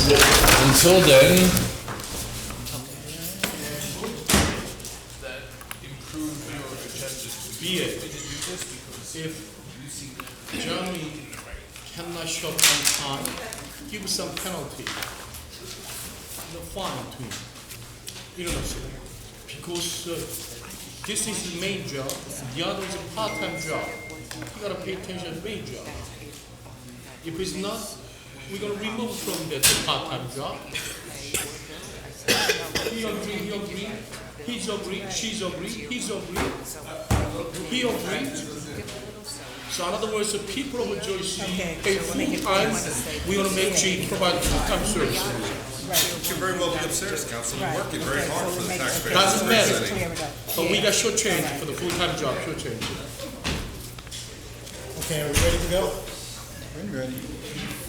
Until then, that improve your agenda to be able to do this, because if Jeremy cannot show up on time, give him some penalty. No fine to him. You know what I'm saying? Because this is the main job, the other is a part-time job. You gotta pay attention to the main job. If it's not, we're gonna remove from the part-time job. He agreed, he's agreed, she's agreed, he's agreed, he agreed. So in other words, the people of Jersey pay full-time, we're gonna make sure you provide full-time services. Right. You can very well be upstairs, Council, and working very hard for the taxpayers. Doesn't matter. But we got shortchanged for the full-time job, shortchanged. Okay, are we ready to go? We're ready.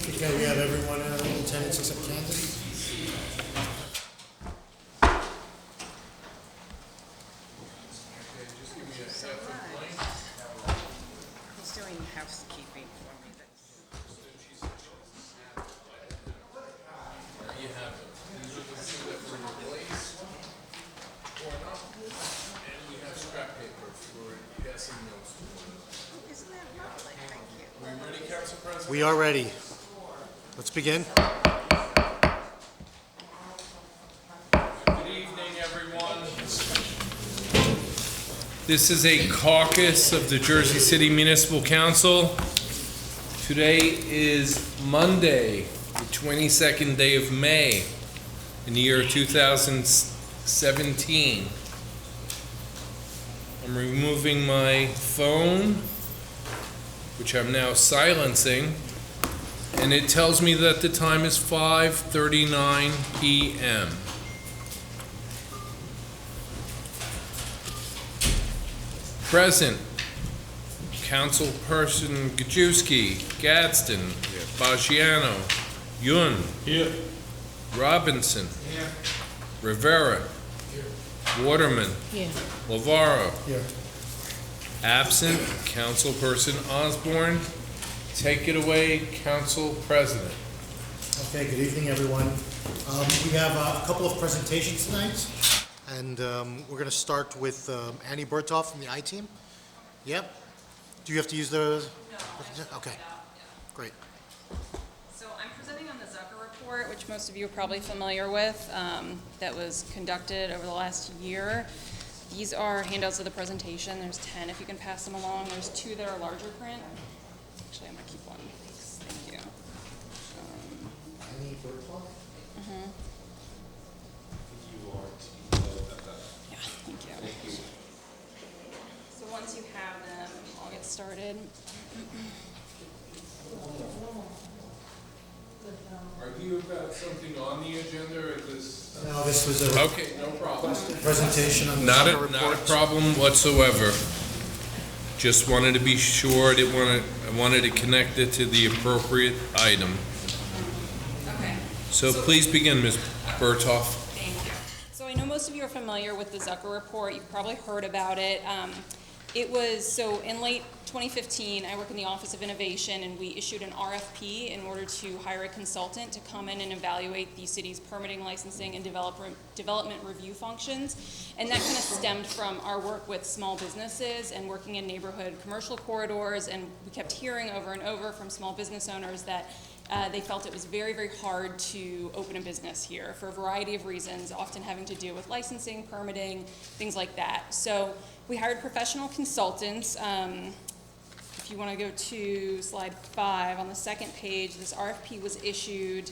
Okay, we have everyone in attendance except Candace. He's doing housekeeping for me. You have it. These are the two that were replaced or not. And we have scrap paper for passing notes to one another. Isn't that lovely? Thank you. We ready, Council President? We are ready. Let's begin. Good evening, everyone. This is a caucus of the Jersey City Municipal Council. Today is Monday, the 22nd day of May in the year 2017. I'm removing my phone, which I'm now silencing, and it tells me that the time is 5:39 p.m. Present, Councilperson Gajewski, Gadsden, Bagiano, Yun, Here. Robinson, Rivera, Waterman, Lavaro. Here. Absent, Councilperson Osborne. Take it away, Council President. Okay, good evening, everyone. We have a couple of presentations tonight, and we're going to start with Annie Berthoff from the I-Team. Yep. Do you have to use the? No. Okay, great. So I'm presenting on the Zucker report, which most of you are probably familiar with, that was conducted over the last year. These are handouts of the presentation. There's 10 if you can pass them along. There's 2 that are larger print. Actually, I'm going to keep one. Thanks. Thank you. Annie Berthoff? Yeah, thank you. So once you have them, I'll get started. Are you about something on the agenda or this? No, this was a Okay, no problem. presentation on the Not Zucker a report. problem whatsoever. Just wanted to be sure that I wanted to connect it to the appropriate item. Okay. So please begin, Ms. Berthoff. Thank you. So I know most of you are familiar with the Zucker report. You've probably heard about it. So in late 2015, I work in the Office of Innovation, and we issued an RFP in order to hire a consultant to come in and evaluate the city's permitting, licensing, and development review functions. And that kind of stemmed from our work with small businesses and working in neighborhood commercial corridors. And we kept hearing over and over from small business owners that they felt it was very, very hard to open a business here for a variety of reasons, often having to do with licensing, permitting, things like that. So we hired professional consultants. If you want to go to slide 5, on the second page, this RFP was issued.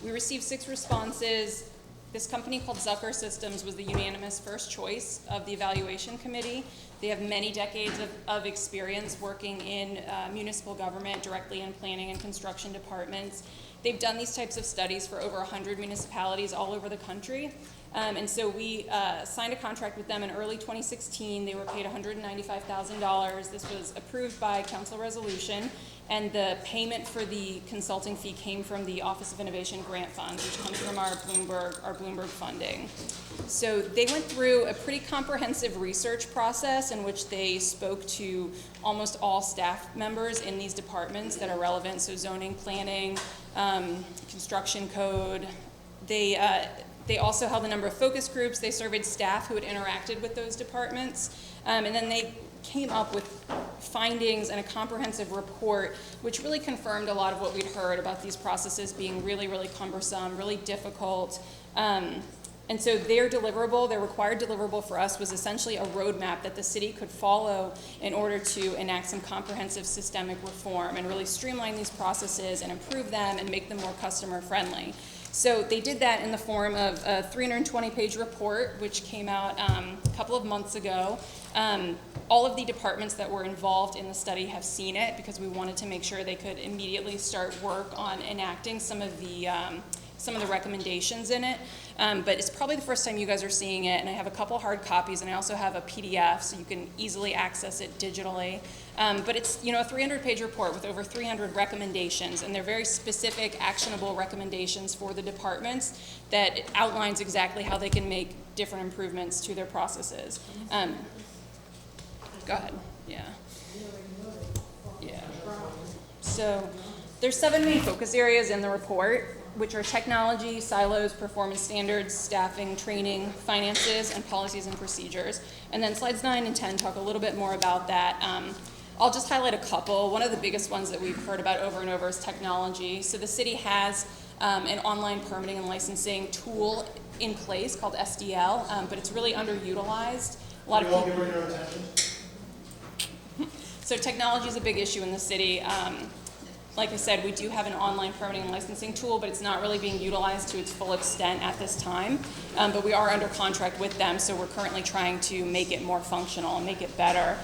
We received 6 responses. This company called Zucker Systems was the unanimous first choice of the evaluation committee. They have many decades of experience working in municipal government, directly in planning and construction departments. They've done these types of studies for over 100 municipalities all over the country. And so we signed a contract with them in early 2016. They were paid $195,000. This was approved by council resolution, and the payment for the consulting fee came from the Office of Innovation Grant Fund, which comes from our Bloomberg funding. So they went through a pretty comprehensive research process process in which they spoke to almost all staff members in these departments that are relevant, so zoning, planning, construction code. They also held a number of focus groups. They surveyed staff who had interacted with those departments, and then they came up with findings and a comprehensive report which really confirmed a lot of what we'd heard about these processes being really, really cumbersome, really difficult. And so their deliverable, their required deliverable for us was essentially a roadmap that the city could follow in order to enact some comprehensive systemic reform and really streamline these processes and improve them and make them more customer friendly. So they did that in the form of a 320-page report, which came out a couple of months ago. All of the departments that were involved in the study have seen it because we wanted to make sure they could immediately start work on enacting some of the recommendations in it. But it's probably the first time you guys are seeing it, and I have a couple hard copies, and I also have a PDF, so you can easily access it digitally. But it's a 300-page report with over 300 recommendations, and they're very specific, actionable recommendations for the departments that outlines exactly how they can make different improvements to their processes. Go ahead. Yeah. So there's 7 main focus areas in the report, which are technology, silos, performance standards, staffing, training, finances, and policies and procedures. And then slides 9 and 10 talk a little bit more about that. I'll just highlight a couple. One of the biggest ones that we've heard about over and over is technology. So the city has an online permitting and licensing tool in place called SDL, but it's really underutilized. A lot of people. So technology is a big issue in the city. Like I said, we do have an online permitting and licensing tool, but it's not really being utilized to its full extent at this time. But we are under contract with them, so we're currently trying to make it more functional and make it better.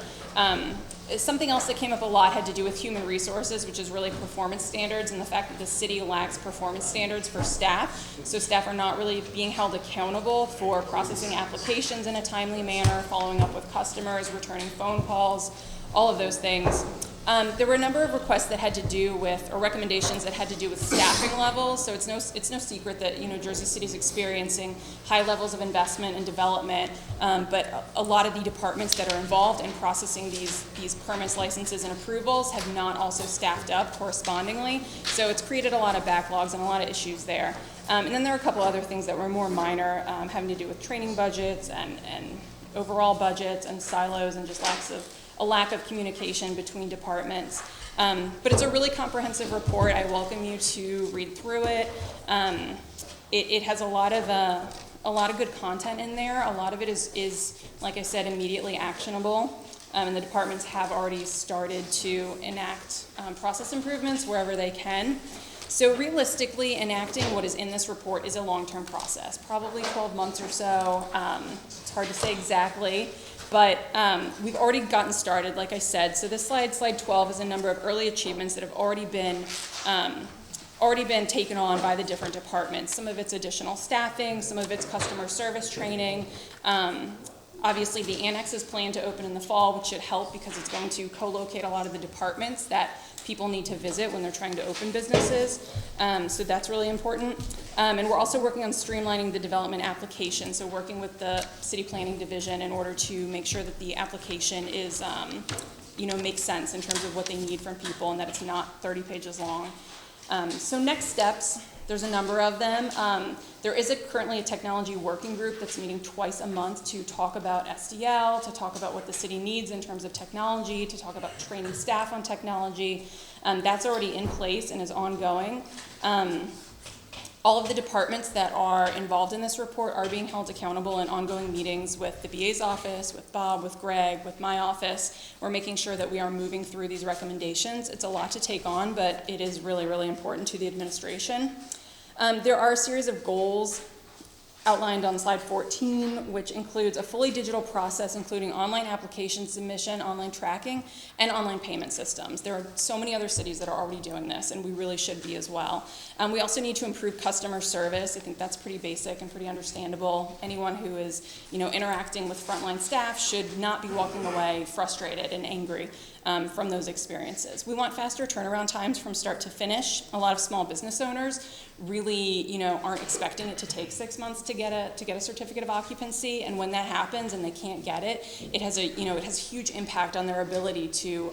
Something else that came up a lot had to do with human resources, which is really performance standards, and the fact that the city lacks performance standards for staff. So staff are not really being held accountable for processing applications in a timely manner, following up with customers, returning phone calls, all of those things. There were a number of requests that had to do with, or recommendations that had to do with staffing levels. So it's no secret that Jersey City is experiencing high levels of investment and development, but a lot of the departments that are involved in processing these permits, licenses, and approvals have not also staffed up correspondingly. So it's created a lot of backlogs and a lot of issues there. And then there are a couple other things that were more minor, having to do with training budgets and overall budgets and silos and just a lack of communication between departments. But it's a really comprehensive report. I welcome you to read through it. It has a lot of good content in there. A lot of it is, like I said, immediately actionable. And the departments have already started to enact process improvements wherever they can. So realistically, enacting what is in this report is a long-term process, probably 12 months or so. It's hard to say exactly. But we've already gotten started, like I said. So this slide 12, is a number of early achievements that have already been taken on by the different departments. Some of it's additional staffing, some of it's customer service training. Obviously, the annex is planned to open in the fall, which should help because it's going to co-locate a lot of the departments that people need to visit when they're trying to open businesses. So that's really important. And we're also working on streamlining the development application. So working with the city planning division in order to make sure that the application is, makes sense in terms of what they need from people and that it's not 30 pages long. So next steps, there's a number of them. There is currently a technology working group that's meeting twice a month to talk about SDL, to talk about what the city needs in terms of technology, to talk about training staff on technology. That's already in place and is ongoing. All of the departments that are involved in this report are being held accountable in ongoing meetings with the BA's office, with Bob, with Greg, with my office. We're making sure that we are moving through these recommendations. It's a lot to take on, but it is really, really important to the administration. There are a series of goals outlined on slide 14, which includes a fully digital process, including online application submission, online tracking, and online payment systems. There are so many other cities that are already doing this, and we really should be as well. We also need to improve customer service. I think that's pretty basic and pretty understandable. Anyone who is, interacting with frontline staff should not be walking away frustrated and angry. from those experiences. We want faster turnaround times from start to finish. A lot of small business owners really, aren't expecting it to take 6 months to get a certificate of occupancy, and when that happens and they can't get it, it has a huge impact on their ability to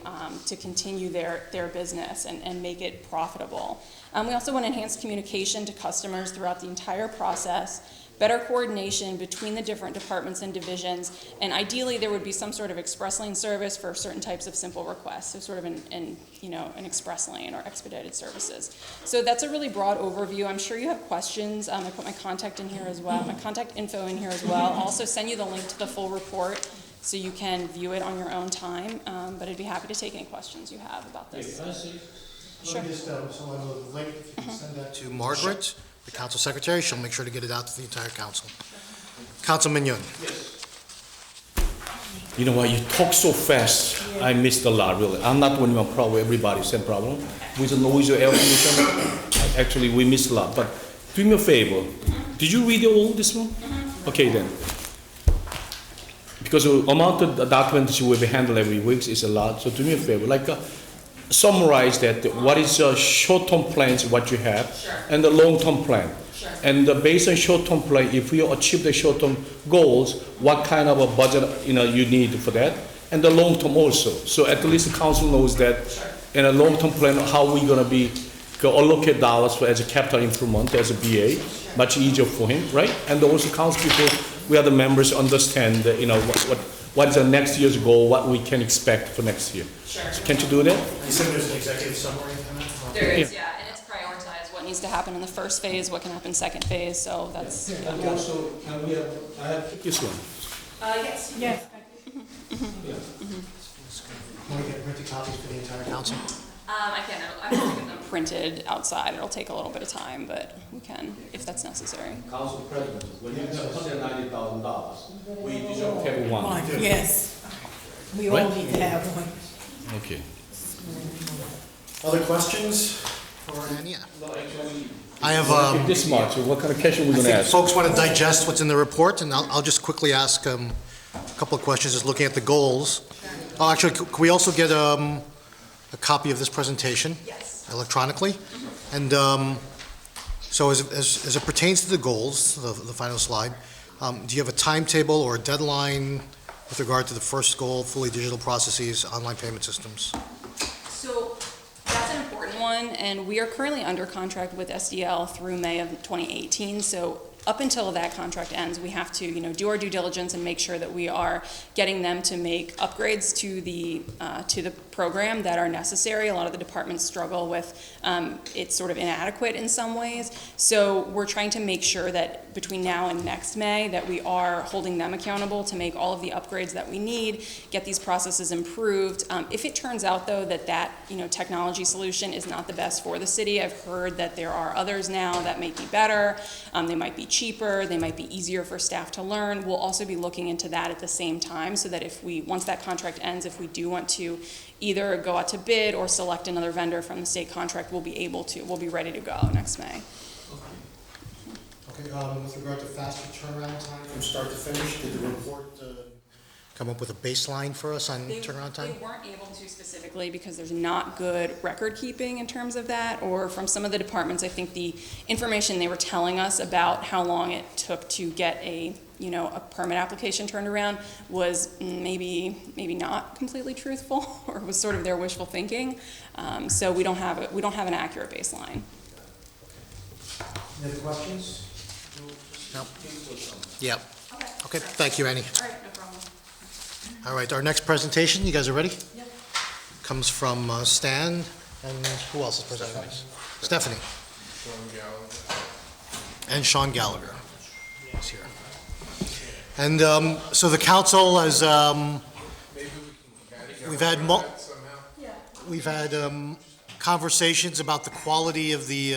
continue their business and make it profitable. We also want enhanced communication to customers throughout the entire process, better coordination between the different departments and divisions, and ideally there would be some sort of express lane service for certain types of simple requests, so sort of an express lane or expedited services. So that's a really broad overview. I'm sure you have questions. I put my contact in here as well, my contact info in here as well. I'll also send you the link to the full report so you can view it on your own time, but I'd be happy to take any questions you have about this. Sure. Let me just, someone with the link, if you can send that to Margaret, the council secretary, she'll make sure to get it out to the entire council. Councilman Yun. You know what, you talk so fast, I missed a lot, really. I'm not the only one problem, everybody, same problem. With the noise or air conditioning, actually, we missed a lot. But do me a favor, did you read all this one? Okay, then. Because the amount of documentation will be handled every week is a lot, so do me a favor, summarize that, what is a short-term plans, what you have, and the long-term plan. And based on short-term plan, if you achieve the short-term goals, what kind of a budget you need for that, and the long-term also. So at least the council knows that in a long-term plan, how we going to be allocate dollars for as a capital improvement as a BA, much easier for him, right? And also council people, we are the members understand what is the next year's goal, what we can expect for next year. Sure. So can't you do that? You said there's an executive summary on that? There is, yeah, and it's prioritized what needs to happen in the first phase, what can happen second phase, so that's. And also, can we have, I have this one. Yes. Yes. Want to get printed copies for the entire council? I can, I have to get them printed outside, it'll take a little bit of time, but we can, if that's necessary. Council President, when you have $190,000, we deserve to have one. Yes, we all Right? need to have one. Okay. Other questions for Annie? I have, If this much, what kind of question are we I going to think ask? folks want to digest what's in the report, and I'll just quickly ask a couple of questions, just looking at the goals. Oh, actually, can we also get a copy of this presentation? Yes. Electronically? And so as it pertains to the goals, the final slide, do you have a timetable or a deadline with regard to the first goal, fully digital processes, online payment systems? So that's an important one, and we are currently under contract with SDL through May of 2018. So up until that contract ends, we have to, do our due diligence and make sure that we are getting them to make upgrades to the program that are necessary. A lot of the departments struggle with it's sort of inadequate in some ways. So we're trying to make sure that between now and next May that we are holding them accountable to make all of the upgrades that we need, get these processes improved. If it turns out though that technology solution is not the best for the city, I've heard that there are others now that may be better. They might be cheaper, they might be easier for staff to learn. We'll also be looking into that at the same time so that once that contract ends, if we do want to either go out to bid or select another vendor from the state contract, we'll be ready to go next May. Okay, with regard to faster turnaround time from start to finish, did the report come up with a baseline for us on turnaround time? They weren't able to specifically because there's not good record keeping in terms of that, or from some of the departments, I think the information they were telling us about how long it took to get a permit application turned around was maybe not completely truthful, or was sort of their wishful thinking. So we don't have an accurate baseline. Any other questions? No. Yep. Okay, sure. thank you, Annie. All right, no problem. All right, our next presentation, you guys are ready? Yep. Comes from Stan, and who else is presenting? Stephanie. And Sean Gallagher. He's here. And so the council has, we've had conversations about the quality of the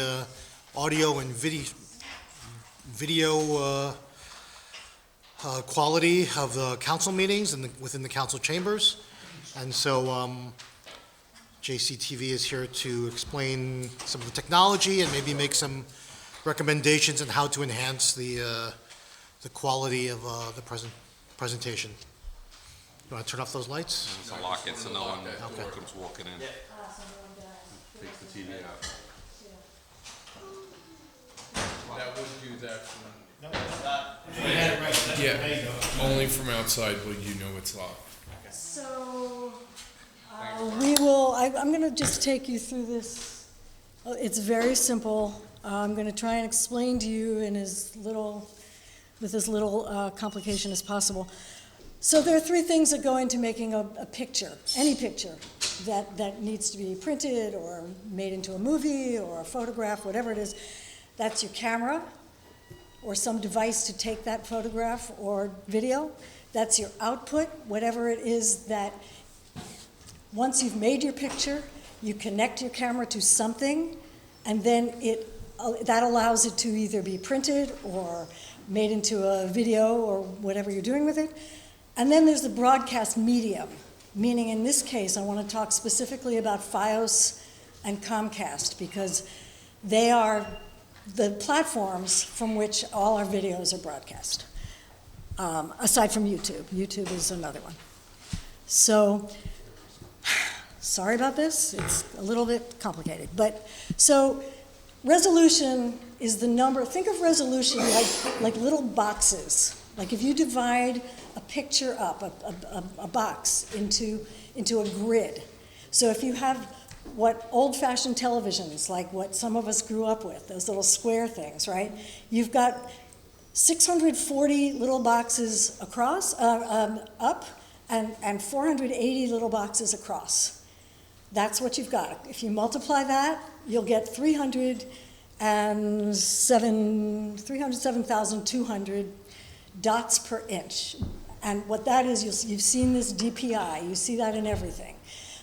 audio and video quality of the council meetings and within the council chambers. And so JCTV is here to explain some of the technology and maybe make some recommendations on how to enhance the quality of the presentation. You want to turn off those lights? It's a lock it so no one Okay. comes walking in. Takes the TV out. That would do that for Yeah, only from outside will you know it's locked. So, I'm going to just take you through this. It's very simple. I'm going to try and explain to you with as little complication as possible. So there are three things that go into making a picture, any picture that needs to be printed or made into a movie or a photograph, whatever it is. That's your camera or some device to take that photograph or video. That's your output, whatever it is that once you've made your picture, you connect your camera to something, and then that allows it to either be printed or made into a video or whatever you're doing with it. And then there's the broadcast medium, meaning in this case, I want to talk specifically about FiOS and Comcast because they are the platforms from which all our videos are broadcast, aside from YouTube. YouTube is another one. So, sorry about this. It's a little bit complicated. But so resolution is the number. Think of resolution like little boxes. Like if you divide a picture up, a box into a grid. So if you have what old-fashioned televisions, like what some of us grew up with, those little square things, right? You've got 640 little boxes across, up, and 480 little boxes across. That's what you've got. If you multiply that, you'll get 307,200 dots per inch. And what that is, you've seen this DPI, you see that in everything.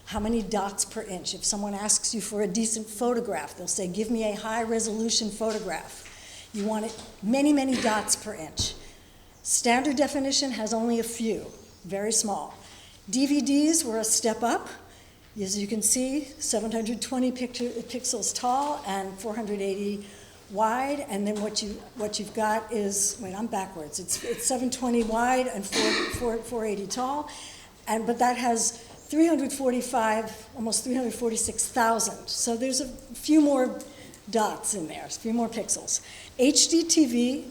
How many dots per inch? If someone asks you for a decent photograph, they'll say, give me a high-resolution photograph. You want it many, many dots per inch. Standard definition has only a few, very small. DVDs were a step up. As you can see, 720 pixels tall and 480 wide, and then what you've got is, wait, I'm backwards. It's 720 wide and 480 tall, but that has 345, almost 346,000. So there's a few more dots in there, a few more pixels. HDTV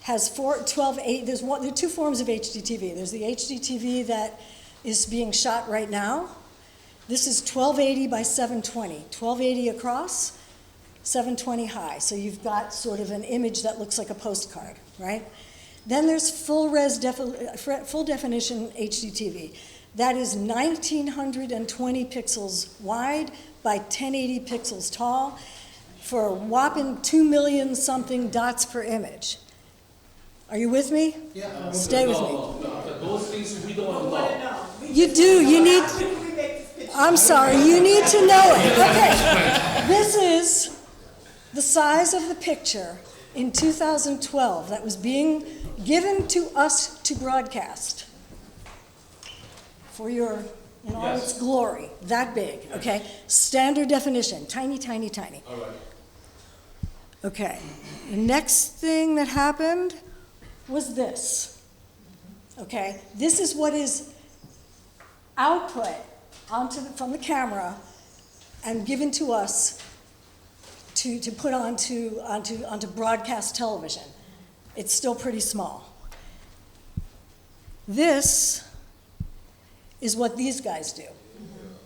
has there are two forms of HDTV. There's the HDTV that is being shot right now. This is 1280 by 720, 1280 across, 720 high. So you've got sort of an image that looks like a postcard, right? Then there's full definition HDTV. That is 1920 pixels wide by 1080 pixels tall for a whopping 2 million something dots per image. Are you with me? Yeah. Stay with me. Those things we don't know. You do. You need. I'm sorry. You need to know it. Okay. This is the size of the picture in 2012 that was being given to us to broadcast for your, in all its glory. That big. Okay. Standard definition. Tiny, tiny, tiny. All right. Okay. The next thing that happened was this. Okay. This is what is output from the camera and given to us to put onto broadcast television. It's still pretty small. This is what these guys do.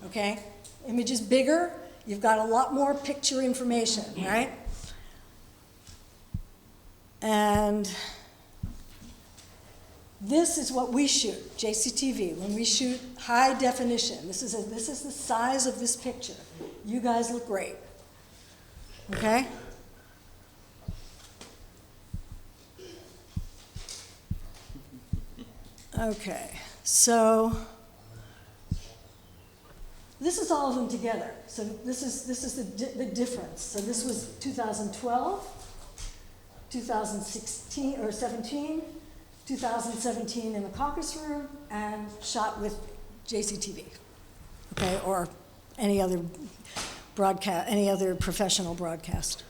Okay? Image is bigger, you've got a lot more picture information, right? And this is what we shoot, JCTV, when we shoot high definition. This is the size of this picture. You guys look great. Okay? Okay, so this is all of them together. So this is the difference. So this was 2012, 2016 or 17, 2017 in the Caucus room, and shot with JCTV, okay, or any other broadcast, any other professional broadcast.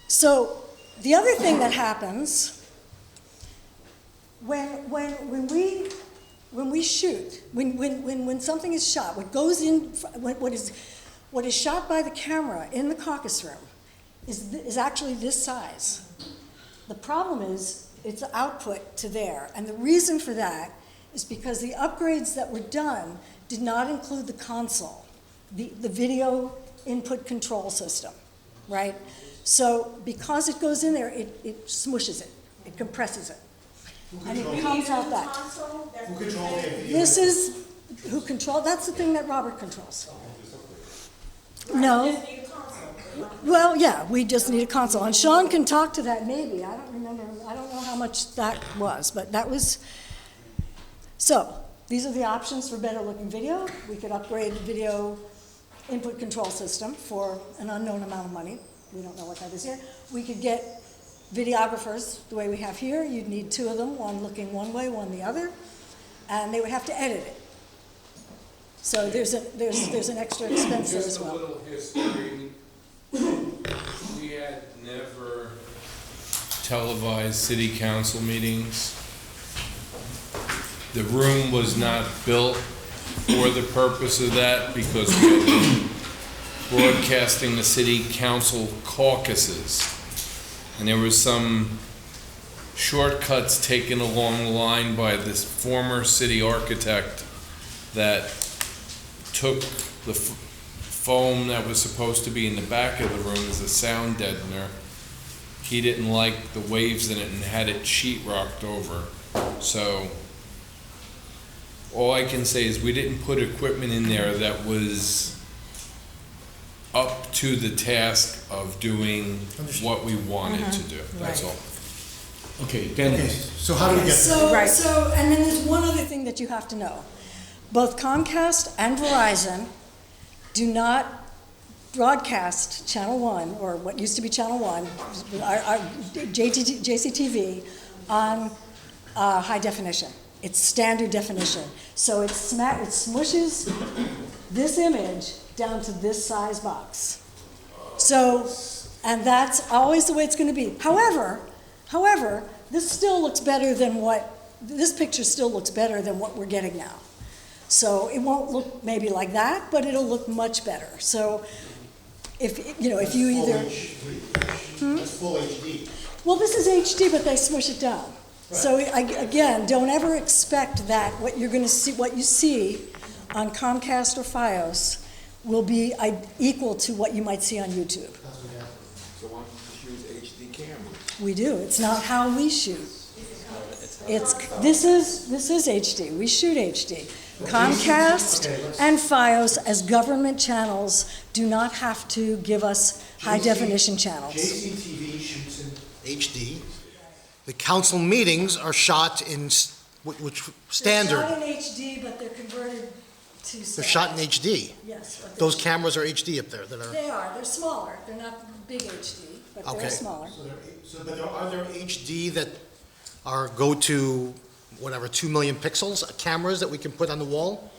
So the other thing that happens when we shoot, when something is shot, what goes in, what is shot by the camera in the caucus room is actually this size. The problem is it's output to there, and the reason for that is because the upgrades that were done did not include the console, the video input control system, right? So because it goes in there, it smushes it, it compresses it. And it comes out that. Who controls it? This is who control, that's the thing that Robert controls. No. Well, yeah, we just need a console. And Sean can talk to that maybe. I don't remember, I don't know how much that was, but that was. So, these are the options for better looking video. We could upgrade the video input control system for an unknown amount of money. We don't know what that is here. We could get videographers the way we have here. You'd need two of them, one looking one way, one the other, and they would have to edit it. So there's an extra expense there as well. Just a little history. We had never televised city council meetings. The room was not built for the purpose of that because we had been broadcasting the city council caucuses. And there was some shortcuts taken along the line by this former city architect that took the foam that was supposed to be in the back of the room as a sound deadener. He didn't like the waves in it and had it sheetrocked over. So all I can say is we didn't put equipment in there that was up to the task of doing what we wanted to do. That's all. Okay, then. Okay, so how do we get there? So, and then there's one other thing that you have to know. Both Comcast and Verizon do not broadcast Channel 1, or what used to be Channel 1, our JCTV, on high definition. It's standard definition. So it smushes this image down to this size box. So, and that's always the way it's going to be. However, this still looks better than this picture still looks better than what we're getting now. So it won't look maybe like that, but it'll look much better. So if you either. That's full HD. Well, this is HD, but they smush it down. Right. So again, don't ever expect that what you see on Comcast or Fios will be equal to what you might see on YouTube. So why don't you use HD cameras? We do. It's not how we shoot. This is HD. We shoot HD. Comcast and Fios as government channels do not have to give us high definition channels. JCTV shoots in HD. The council meetings are shot in which standard? They're shot in HD, but they're converted to. They're shot in HD. Yes. But Those cameras are HD up there. They are. They're smaller. They're not big HD, but they're smaller. But are there HD that go to whatever 2 million pixels cameras that we can put on the wall?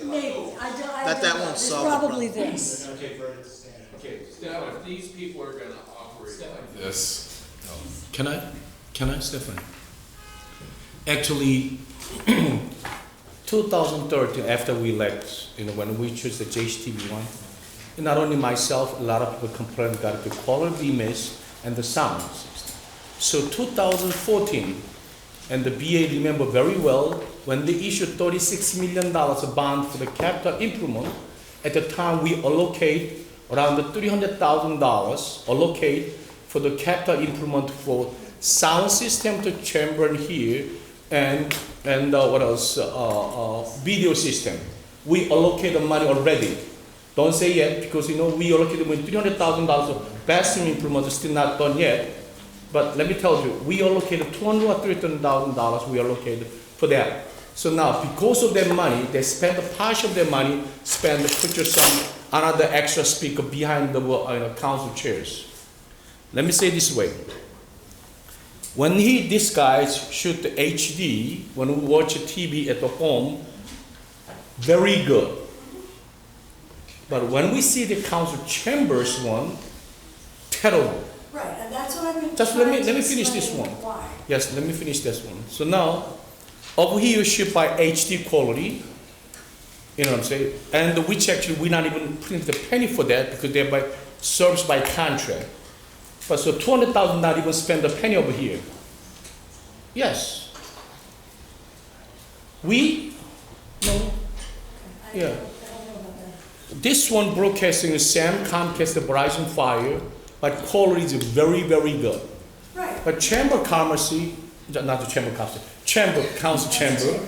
Maybe. That won't There's solve the probably this. Okay, Steph, if these people are gonna operate like this. Can I, Stefan? Actually, 2013, after we left, when we chose the JHTV one, not only myself, a lot of people complained about the quality image and the sound system. So 2014, and the BA remember very well, when they issued $36 million bond for the capital improvement, at the time we allocate around $300,000 allocate for the capital improvement for sound system to chamber in here, and what else? Video system. We allocated money already. Don't say yet because we allocated $300,000 of bathroom improvement is still not done yet. But let me tell you, we allocated $200,000 or $300,000 we allocated for that. So now, because of their money, they spend a part of their money, purchase some another extra speaker behind the council chairs. Let me say this way. When these guys shoot the HD, when we watch TV at the home, very good. But when we see the council chambers one, terrible. Right, and that's what I've been Just trying let to me finish this explain one. why. Yes, let me finish this one. So now, over here you ship by HD quality, you know what I'm saying? And which actually we're not even putting the penny for that because they're by serviced by contract. But so 200,000 not even spend a penny over here. Yes. We, no, yeah. This one broadcasting is Sam, Comcast, Verizon, Fire, but quality is very, very good. Right. But Chamber of Commerce, not the Chamber of Commerce, Chamber, Council Chamber,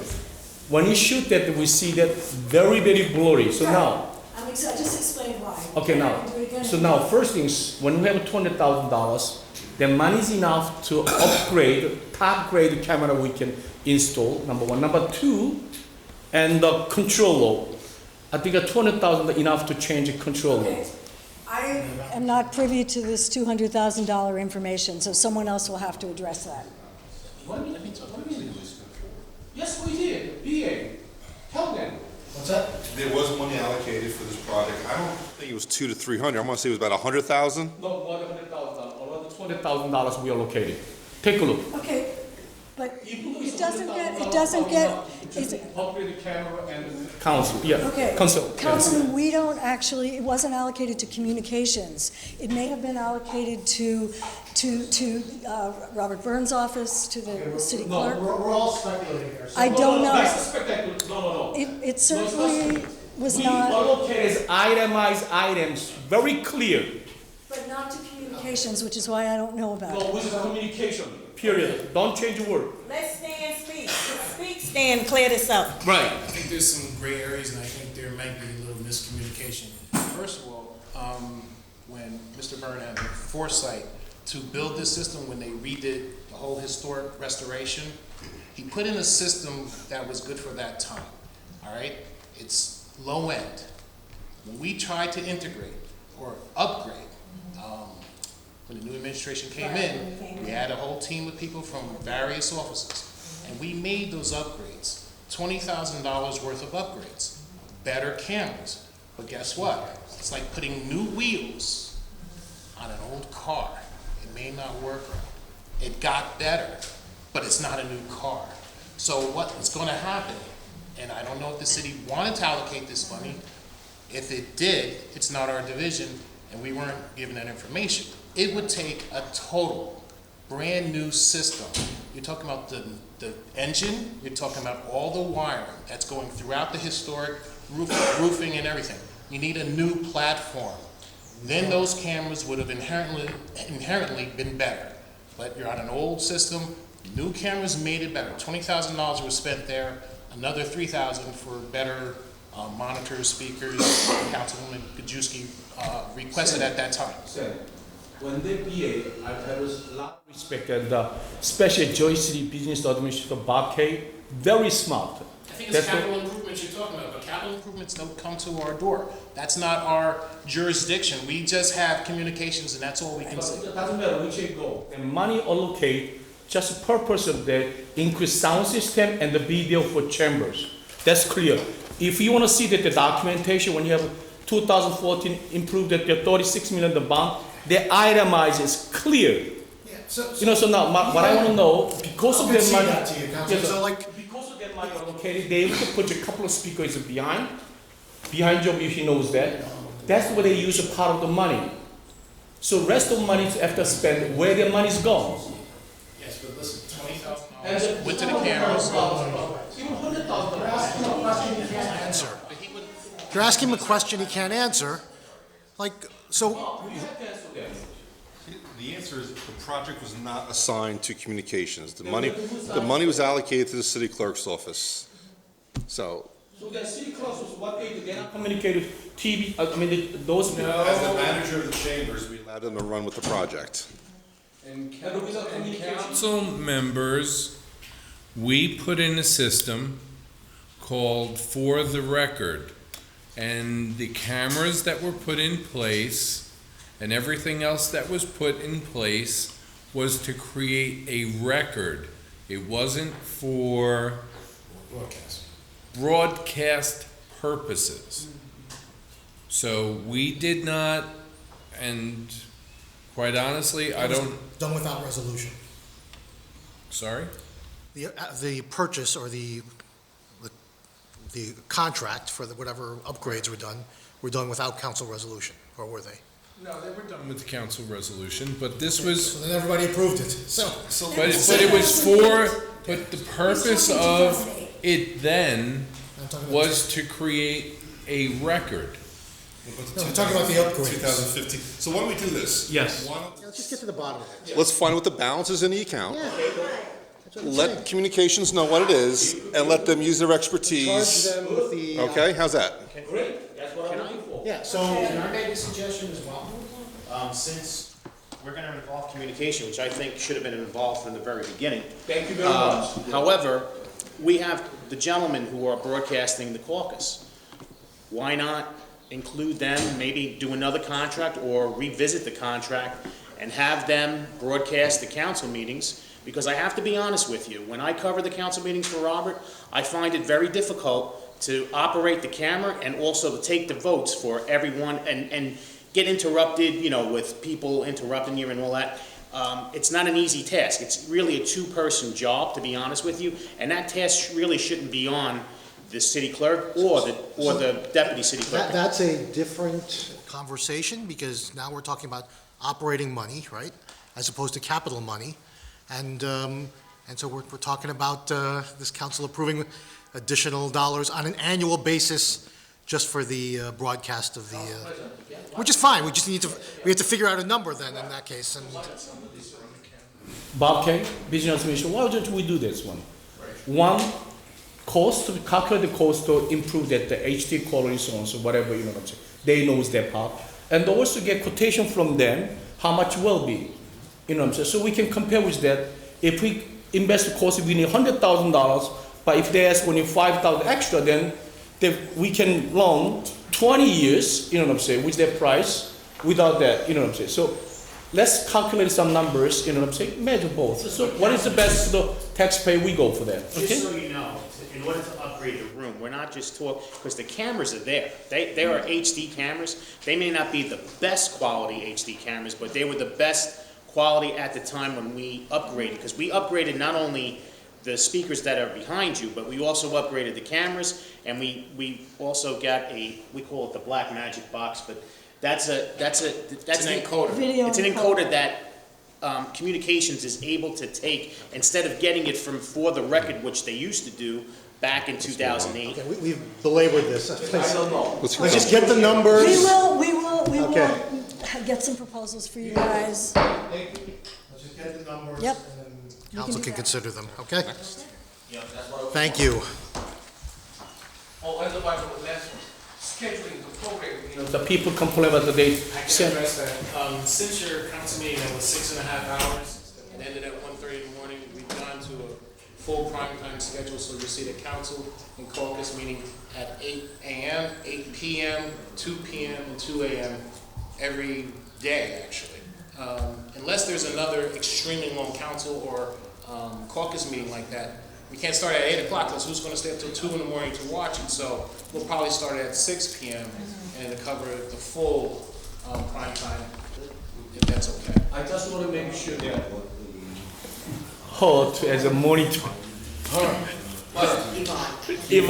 when you shoot that, we see that very, very blurry. So Right. now, I just explained why. okay, And I now, can do it again. so now, first things, when we have $200,000, the money is enough to upgrade, top grade camera we can install, number one. Number two, and the controller. I think a 200,000 enough to change the controller. Okay. I am not privy to this $200,000 information, so someone else will have to address that. Yes, we did. BA. Tell them. What's that? There was money allocated for this project. I don't think it was 200 to 300. I want to say it was about 100,000. No, $100,000. Around $200,000 we allocated. Take a look. Okay, but It it doesn't get, is it, Upgrade the camera and the council, yeah. okay. Council. Councilman, we don't actually, it wasn't allocated to communications. It may have been allocated to Robert Burns' office, to the city No, clerk. We're all speculating here. So I don't know. That's spectacular. No. It certainly was We not, allocate itemized items, very clear. but not to communications, which is why I don't know about No, it. with communication, period. Don't change a word. Let Stan speak. Speak, Stan, clear this up. Right. I think there's some gray areas, and I think there might be a little miscommunication. First of all, when Mr. Byrne had the foresight to build this system, when they redid the whole historic restoration, he put in a system that was good for that time, all right? It's low end. When we tried to integrate or upgrade, when the new administration came in, we had a whole team of people from various offices, and we made those upgrades, $20,000 worth of upgrades, better cameras. But guess what? It's like putting new wheels on an old car. It may not work right. It got better, but it's not a new car. So what's going to happen, and I don't know if the city wanted to allocate this money. If it did, it's not our division, and we weren't given that information. It would take a total brand new system. You're talking about the engine, you're talking about all the wiring that's going throughout the historic roofing and everything. You need a new platform. Then those cameras would have inherently been better. But you're on an old system, new cameras made it better. $20,000 was spent there, another $3,000 for better monitors, speakers. Councilwoman Gajewski requested at that time. When they BA, I was a lot of respect and especially Joy City Business Administrator Bob Kay, very smart. I think it's capital improvements you're talking about, but capital improvements don't come to our door. That's not our jurisdiction. We just have communications, and that's all we can say. It doesn't matter which you go. The money allocate just purpose of the increased sound system and the video for chambers. That's clear. If you want to see that the documentation, when you have 2014 improved at the 36 million the bond, the itemized is clear. Yeah, so So now what I want to know, because of I that can see money, that to you, Councilman. So like, because of that money allocated, they able to put a couple of speakers behind Joe, if he knows that. That's what they use a part of the money. So rest of the money after spent, where the money's gone. Yes, but listen, $20,000 And went to the cameras. Even $100,000. answer. You're asking him a question he can't answer. Like, so, The answer is the project was not assigned to communications. The money was allocated to the city clerk's office. So, So the city clerks, what they do, they not communicated TV, those. as the manager of the chambers, we allowed them to run with the project. And council members, we put in a system called For the Record. And the cameras that were put in place and everything else that was put in place was to create a record. It wasn't for broadcast purposes. So we did not, and Quite honestly, I don't, Done without resolution. sorry? The purchase or the contract for whatever upgrades were done without council resolution, or were they? No, they were done with the council resolution, but this was, So then everybody approved it, so. but it was for, but the purpose of it then I'm talking about- was to create a record. No, I'm talking about the upgrades. 2015. So why don't we do this? Yes. Why don't- Let's just get to the bottom of it. Let's find what the balance is in the account. Yeah. That's what I'm Let saying. communications know what it is, and let them use their Charge expertise. them with the. Okay, how's that? Yeah, so. Can I make a suggestion as well? Since we're gonna involve communication, which I think should have been involved from the very beginning. Thank you very much. However, we have the gentlemen who are broadcasting the caucus. Why not include them, maybe do another contract or revisit the contract and have them broadcast the council meetings? Because I have to be honest with you, when I cover the council meetings for Robert, I find it very difficult to operate the camera and also to take the votes for everyone and get interrupted, you know, with people interrupting you and all that. It's not an easy task. It's really a two-person job, to be honest with you, and that task really shouldn't be on the city clerk or the deputy city clerk. That's a different conversation, because now we're talking about operating money, right? As opposed to capital money. And so we're talking about this council approving additional dollars on an annual basis just for the broadcast of the, which is fine. We just we have to figure out a number then in that case. And Bob King, business administration, why don't we do this one? One, cost, calculate the cost to improve that the HD quality, so on, so whatever, you know what I'm saying. They knows their part. And also get quotation from them, how much will be, you know what I'm saying. So we can compare with that. If we invest the cost, we need $100,000, but if they ask only 5,000 extra, then we can loan 20 years, you know what I'm saying, with their price, without that, you know what I'm saying. So let's calculate some numbers, you know what I'm saying, measure both. So what is the best for the taxpayer, we go for that, okay? Just so you know, in order to upgrade the room, we're not just talking, because the cameras are there. They are HD cameras. They may not be the best quality HD cameras, but they were the best quality at the time when we upgraded, because we upgraded not only the speakers that are behind you, but we also upgraded the cameras, and we also got we call it the Black Magic box, but that's an encoder. Video It's an encoder. encoder that communications is able to take, instead of getting it for the record, which they used to do back in 2008. okay, we've belabored this. I don't know. Let's just get the numbers. We will Okay. get some proposals for you guys. Let's just get the numbers. Yep. And then can council do can that. consider them, okay? Yeah, that's what I was. Thank you. Oh, and about the last one, scheduling the program, you know. The people complain about the date. I can address that. Since your council meeting that was 6.5 hours, and ended at 1:30 in the morning, we've gone to a full primetime schedule, so you'll see the council and caucus meeting at 8 a.m., 8 p.m., 2 p.m., and 2 a.m. every day, actually. Unless there's another extremely long council or caucus meeting like that, we can't start at 8 o'clock, because who's going to stay up till 2 in the morning to watch it? So we'll probably start at 6 p.m. and to cover the full prime time, if that's okay. I just want to make sure that hot as a monitor. Ivan. The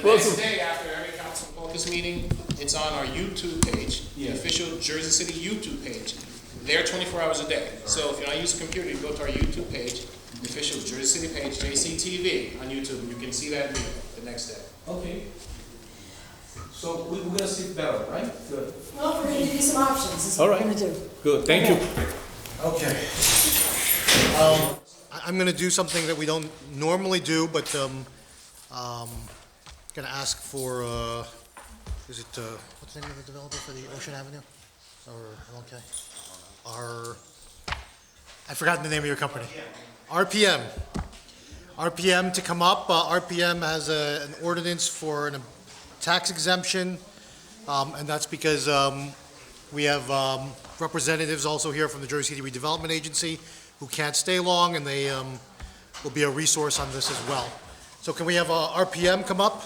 next day after every council caucus meeting, it's on our YouTube page, the official Jersey City YouTube page. They're 24 hours a day. So if you're not using a computer, you go to our YouTube page, the official Jersey City page, JCTV on YouTube, and you can see that meeting the next day. Okay. So we're gonna see better, right? Good. Well, we're gonna give you some options, is All what we're right. gonna do. Good, thank you. Okay. I'm going to do something that we don't normally do, but going to ask for, is it, what's the name of the developer for the Ocean Avenue? Or, okay. I've forgotten the name of your company. RPM. RPM to come up. RPM has an ordinance for a tax exemption, and that's because we have representatives also here from the Jersey City Redevelopment Agency who can't stay long, and they will be a resource on this as well. So can we have RPM come up?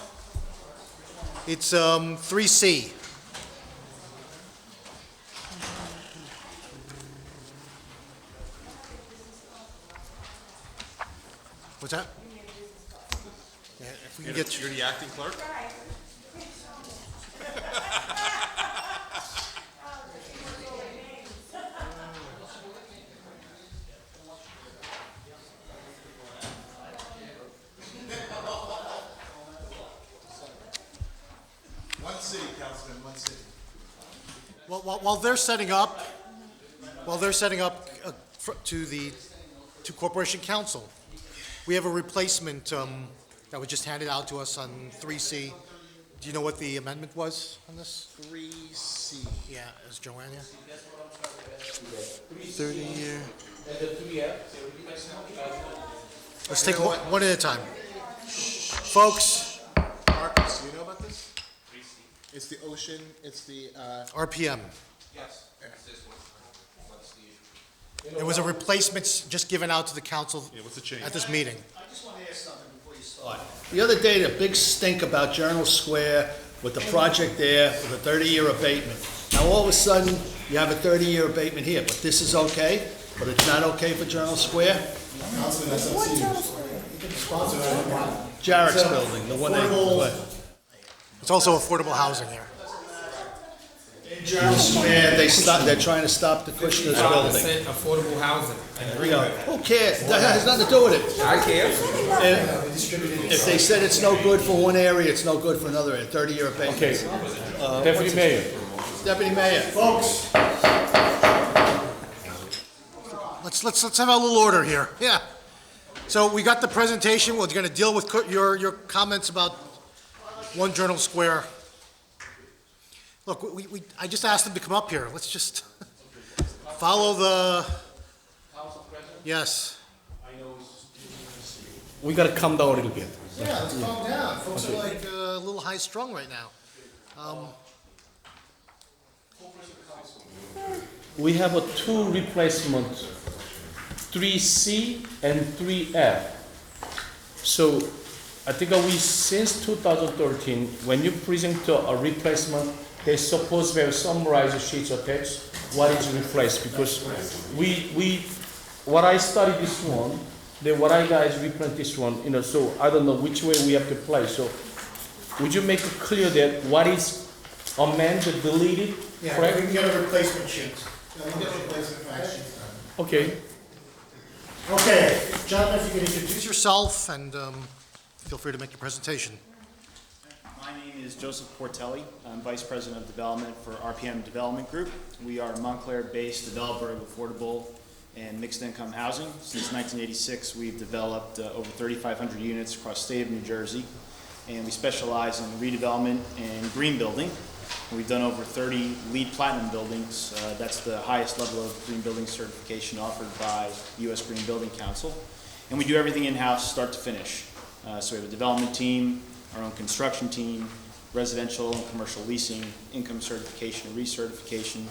It's 3C. What's that? Yeah, if we can get, You're the acting clerk? One city, Councilman, one city. while they're setting up, to Corporation Council, we have a replacement that was just handed out to us on 3C. Do you know what the amendment was on this? 3C. Yeah, is Joanne here? 30-year. Let's take one at a time. Folks, Marcus, do you know about this? It's the ocean, it's the, RPM. Yes. There was a replacement just given out to the council Yeah, what's the change? at this meeting. I just want to ask something before you start. The other day, the big stink about Journal Square with the project there with a 30-year abatement. Now, all of a sudden, you have a 30-year abatement here, but this is okay, but it's not okay for Journal Square? Councilman, that's up to you. Jarrett's building, the one they, It's also affordable housing here. Journal Square, they're trying to stop the Kushner's building. affordable housing. You know, who cares? That has nothing to do with it. I care. If they said it's no good for one area, it's no good for another area, 30-year abatement. Okay, Deputy Mayor. Deputy Mayor. Folks. Let's have a little order here. Yeah. So we got the presentation. We're going to deal with your comments about One Journal Square. Look, I just asked them to come up here. Let's just follow the. Yes. We gotta calm down a little bit. Yeah, let's calm down. Folks are like a little high strung right now. We have two replacements, 3C and 3F. So I think since 2013, when you present a replacement, they're supposed to have summarized sheets attached, what is replaced, because what I studied this one, what I guys reprint this one, so I don't know which way we have to play. So would you make it clear that what is amended, deleted, Yeah, correct? we can get a replacement sheet. Yeah, we'll get a replacement fact sheet. Okay. Okay, gentlemen, if you could introduce yourself and feel free to make your presentation. My name is Joseph Portelli. I'm Vice President of Development for RPM Development Group. We are a Montclair-based developer of affordable and mixed-income housing. Since 1986, we've developed over 3,500 units across the state of New Jersey, and we specialize in redevelopment and green building. We've done over 30 LEED Platinum buildings. That's the highest level of green building certification offered by U.S. Green Building Council. And we do everything in-house, start to finish. So we have a development team, our own construction team, residential and commercial leasing, income certification, recertification,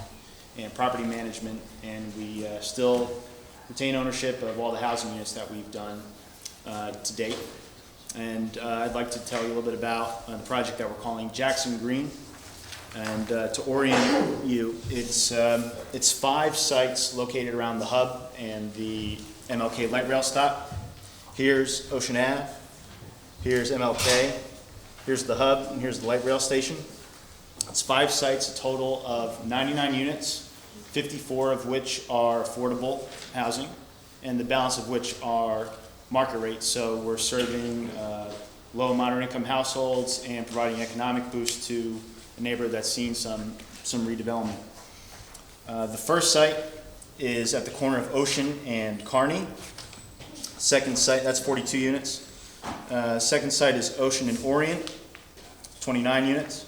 and property management, and we still retain ownership of all the housing units that we've done to date. And I'd like to tell you a little bit about the project that we're calling Jackson Green. And to orient you, it's 5 sites located around the hub and the MLK light rail stop. Here's Ocean Ave, here's MLK, here's the hub, and here's the light rail station. It's 5 sites, a total of 99 units, 54 of which are affordable housing, and the balance of which are market rates. So we're serving low and moderate income households and providing economic boost to a neighborhood that's seen some redevelopment. The first site is at the corner of Ocean and Kearney. Second site, that's 42 units. Second site is Ocean and Orient, 29 units.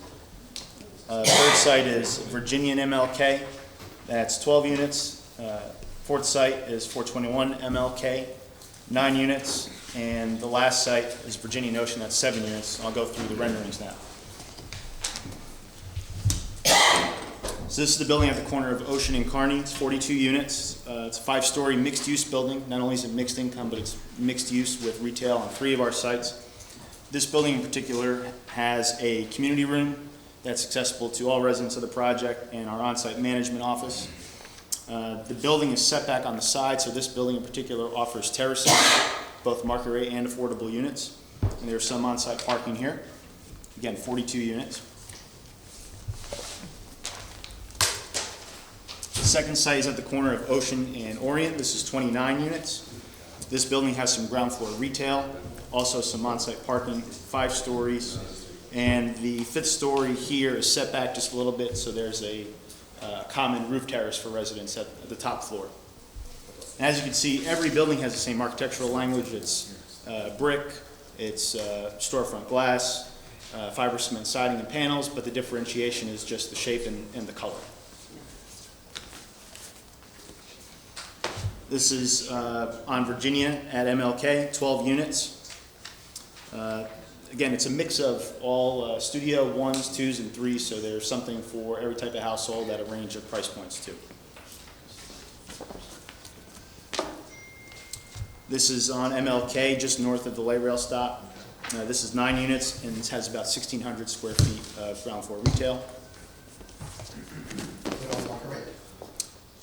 Third site is Virginia and MLK, that's 12 units. Fourth site is 421 MLK, 9 units. And the last site is Virginia and Ocean, that's 7 units. I'll go through the renderings now. So this is the building at the corner of Ocean and Kearney. It's 42 units. It's a 5-story mixed-use building. Not only is it mixed income, but it's mixed use with retail on 3 of our sites. This building in particular has a community room that's accessible to all residents of the project and our on-site management office. The building is set back on the side, so this building in particular offers terraces. both market rate and affordable units. And there's some on-site parking here. Again, 42 units. The second site is at the corner of Ocean and Orient. This is 29 units. This building has some ground floor retail, also some on-site parking, 5 stories. And the 5th story here is set back just a little bit, so there's a common roof terrace for residents at the top floor. And as you can see, every building has the same architectural language. It's brick, it's storefront glass, fiber cement siding and panels, but the differentiation is just the shape and the color. This is on Virginia at MLK, 12 units. Again, it's a mix of all studio 1s, 2s, and 3s, so there's something for every type of household at a range of price points too. This is on MLK, just north of the light rail stop. This is 9 units, and this has about 1,600 square feet of ground floor retail.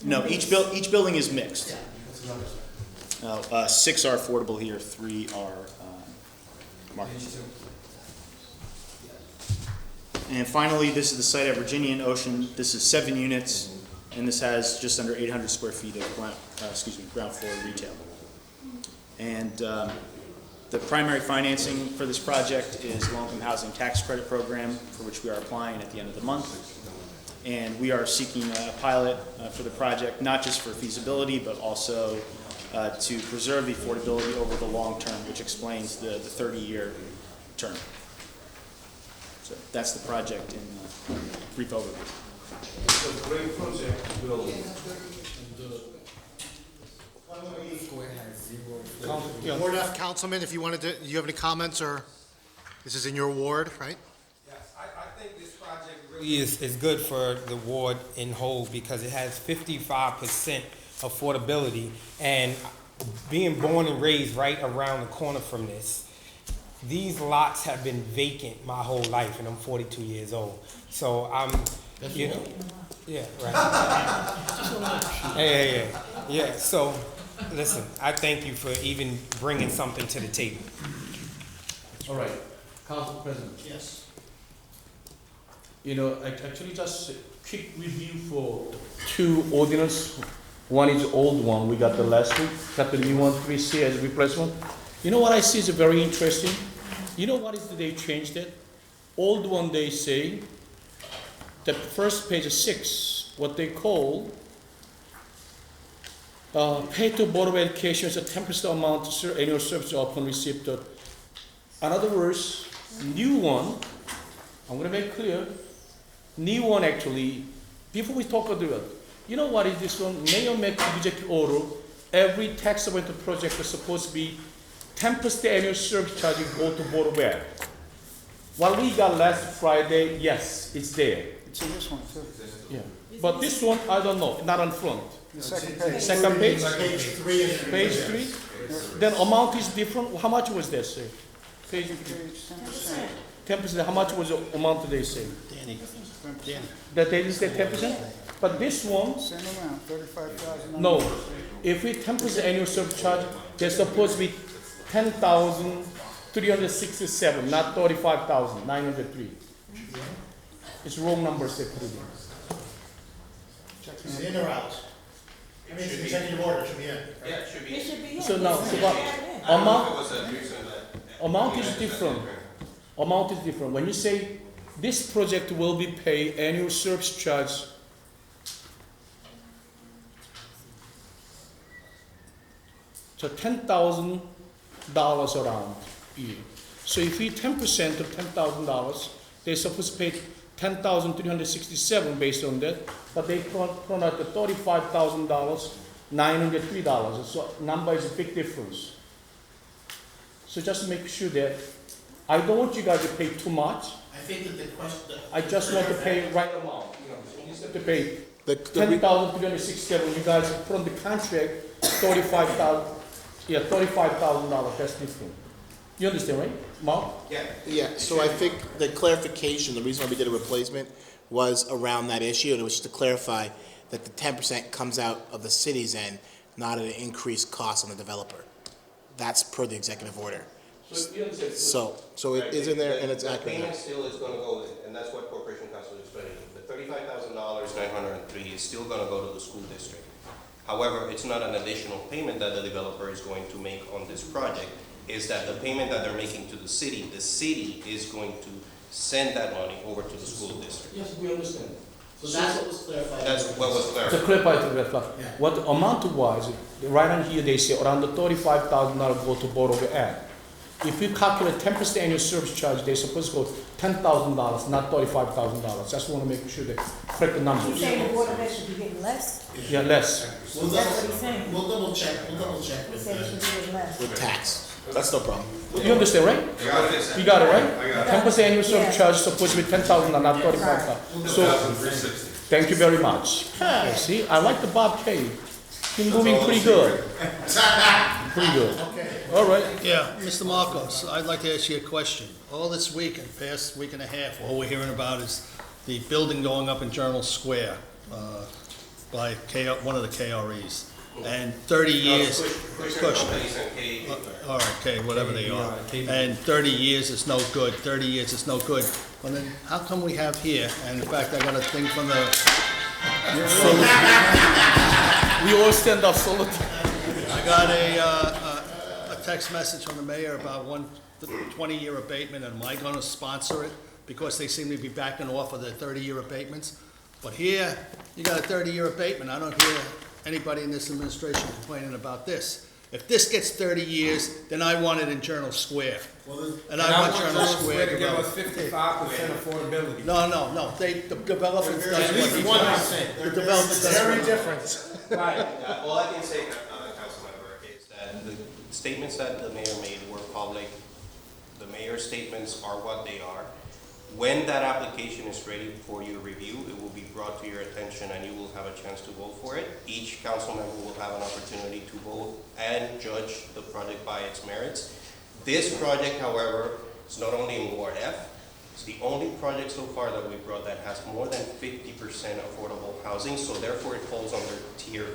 No, each building is mixed. 6 are affordable here, 3 are market. And finally, this is the site at Virginia and Ocean. This is 7 units, and this has just under 800 square feet of ground floor retail. And the primary financing for this project is low-income housing tax credit program, for which we are applying at the end of the month. And we are seeking a pilot for the project, not just for feasibility, but also to preserve the affordability over the long term, which explains the 30-year term. So that's the project in brief overview. It's a great project, Bill. Ward F. Councilman, if you wanted to, do you have any comments, or this is in your ward, right? Yes, I think this project really is good for the ward in whole because it has 55% affordability, and being born and raised right around the corner from this, these lots have been vacant my whole life, and I'm 42 years old. So I'm, you know, yeah, right. Yeah. So, listen, I thank you for even bringing something to the table. All right, Council President. Yes. You know, actually just a quick review for 2 ordinance. One is the old one, we got the last week, got the new one, 3C as replacement. You know what I see is very interesting? You know what is they changed it? Old one they say, the first page 6, what they call pay to Board of Education is a 10% amount to annual service upon receipt. In other words, new one, I'm going to make clear, new one actually, before we talk about it, you know what is this one? Mayor make executive order, every tax oriented project is supposed to be 10% annual service charge go to Board of Ed. What we got last Friday, yes, it's there. It's in this one too. Yeah. But this one, I don't know, not on front. The second page. Second page? Page 3. Page 3? Then amount is different. How much was that say? Page 10%. 10%. How much was the amount they say? Danny. That they just say 10%? But this one, Same amount, 35,000. no. If we 10% annual service charge, they're supposed to be 10,367, not 35,903. It's wrong number, say put it in. Is it in or out? I mean, it's executive order, it should be in. Yeah, it should be. So now, so what, amount is different. Amount is different. When you say this project will be paid annual service charge, so $10,000 around year. So if we 10% of $10,000, they're supposed to pay 10,367 based on that, but they turn out the $35,000, $903. So number is a big difference. So just make sure that I don't want you guys to pay too much. I think that the question. I just want to pay right amount. You just have to pay 10,367. You guys put on the contract $35,000. Yeah, $35,000. That's different. You understand, right, Mark? Yeah, so I think the clarification, the reason why we did a replacement was around that issue, and it was just to clarify that the 10% comes out of the city's end, not at an increased cost on the developer. That's per the executive order. So you understand? So it is in there and it's The accurate. payment still is gonna go in, and that's what Corporation Council is explaining. The $35,000, 903 is still gonna go to the school district. However, it's not an additional payment that the developer is going to make on this project. Is that the payment that they're making to the city is going to send that money over to the school district. Yes, we understand. So that's what was clarified. That's what was To clarified. clarify to that, what amount-wise, right on here, they say around the $35,000 go to Board of Ed. If you calculate 10% annual service charge, they're supposed to go $10,000, not $35,000. Just want to make sure they correct the numbers. He's saying the Board of Ed should be getting less? Yeah, less. We'll That's what he's saying. We'll double check He with, said it should be getting less. with tax. That's no problem. You understand, right? You got it, right? I got it. 10% annual service Yeah. charge is supposed to be 10,000 and not 35,000. So, thank you very much. See, I like the Bob K. He's moving pretty good. Pretty good. All right. Yeah, Mr. Marcos, I'd like to ask you a question. All this week, and past week and a half, all we're hearing about is the building going up in Journal Square by one of the KREs. And 30 years, Cushman. All right, okay, whatever they are. And 30 years is no good, 30 years is no good. Well then, how come we have here, and in fact, I got a thing from the, We all stand up, salute. I got a text message from the mayor about 20-year abatement, and am I gonna sponsor it? Because they seem to be backing off of the 30-year abatements. But here, you got a 30-year abatement, I don't hear anybody in this administration complaining about this. If this gets 30 years, then I want it in Journal Square. And I want Journal Square to give us developed. 55% affordability. No, the developer does what he wants. The developer does Very what different. Right. All I can say, Councilmember, is that the statements that the mayor made were public. The mayor's statements are what they are. When that application is ready for your review, it will be brought to your attention and you will have a chance to vote for it. Each council member will have an opportunity to vote and judge the project by its merits. This project, however, is not only in Ward F, it's the only project so far that we brought that has more than 50% affordable housing, so therefore it falls under tier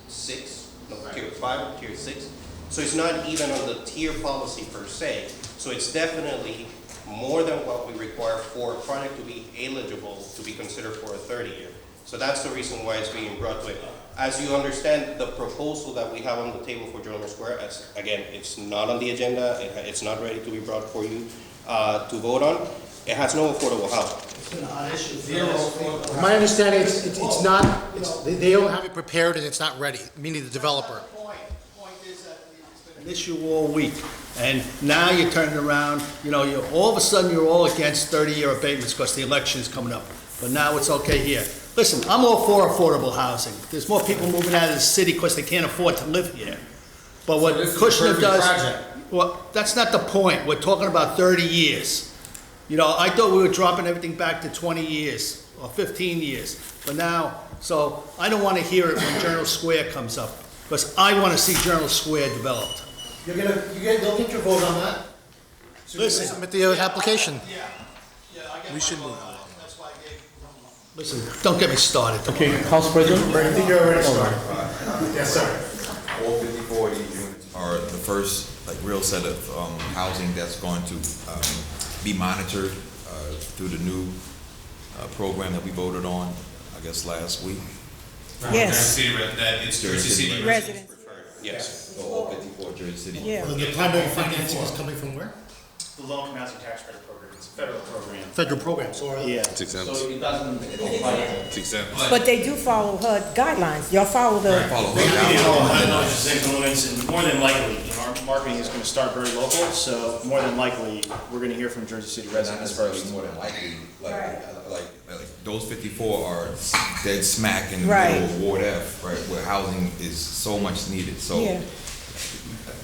6, no, tier 5 or tier 6. So it's not even on the tier policy per se. So it's definitely more than what we require for a project to be eligible to be considered for a 30-year. So that's the reason why it's being brought to it. As you understand, the proposal that we have on the table for Journal Square, again, it's not on the agenda, it's not ready to be brought for you to vote on. It has no affordable housing. My understanding is it's not, they don't have it prepared and it's not ready, meaning the developer. Point is that it's been an issue all week, and now you're turning around, all of a sudden you're all against 30-year abatements because the election is coming up, but now it's okay here. Listen, I'm all for affordable housing. There's more people moving out of the city because they can't afford to live here. But what Kushner does, well, that's not the point. We're talking about 30 years. I thought we were dropping everything back to 20 years or 15 years, but now, so I don't want to hear it when Journal Square comes up, because I want to see Journal Square developed. They'll get your vote on that? Listen. Submit the application. We should move on. Listen, don't get me started. Okay, Council President? I think you're already started. Yes, sir. All 54 of these units are the first, real set of housing that's going to be monitored through the new program that we voted on, I guess, last week. Yes. That it's Jersey City Residents. Yes. So all 54 Jersey City. Yeah. The primary financing is coming from where? The low-income housing tax credit program, it's a federal program. Federal program, so. Yeah. It's exempt. So it doesn't apply. It's exempt. But they do follow HUD guidelines. Y'all follow the, And more than likely, our marketing is going to start very local, so more than likely, we're going to hear from Jersey City Not residents necessarily first. more than likely, those 54 are dead smack in the Right. middle of Ward F, right, where housing is so much needed, so. Yeah.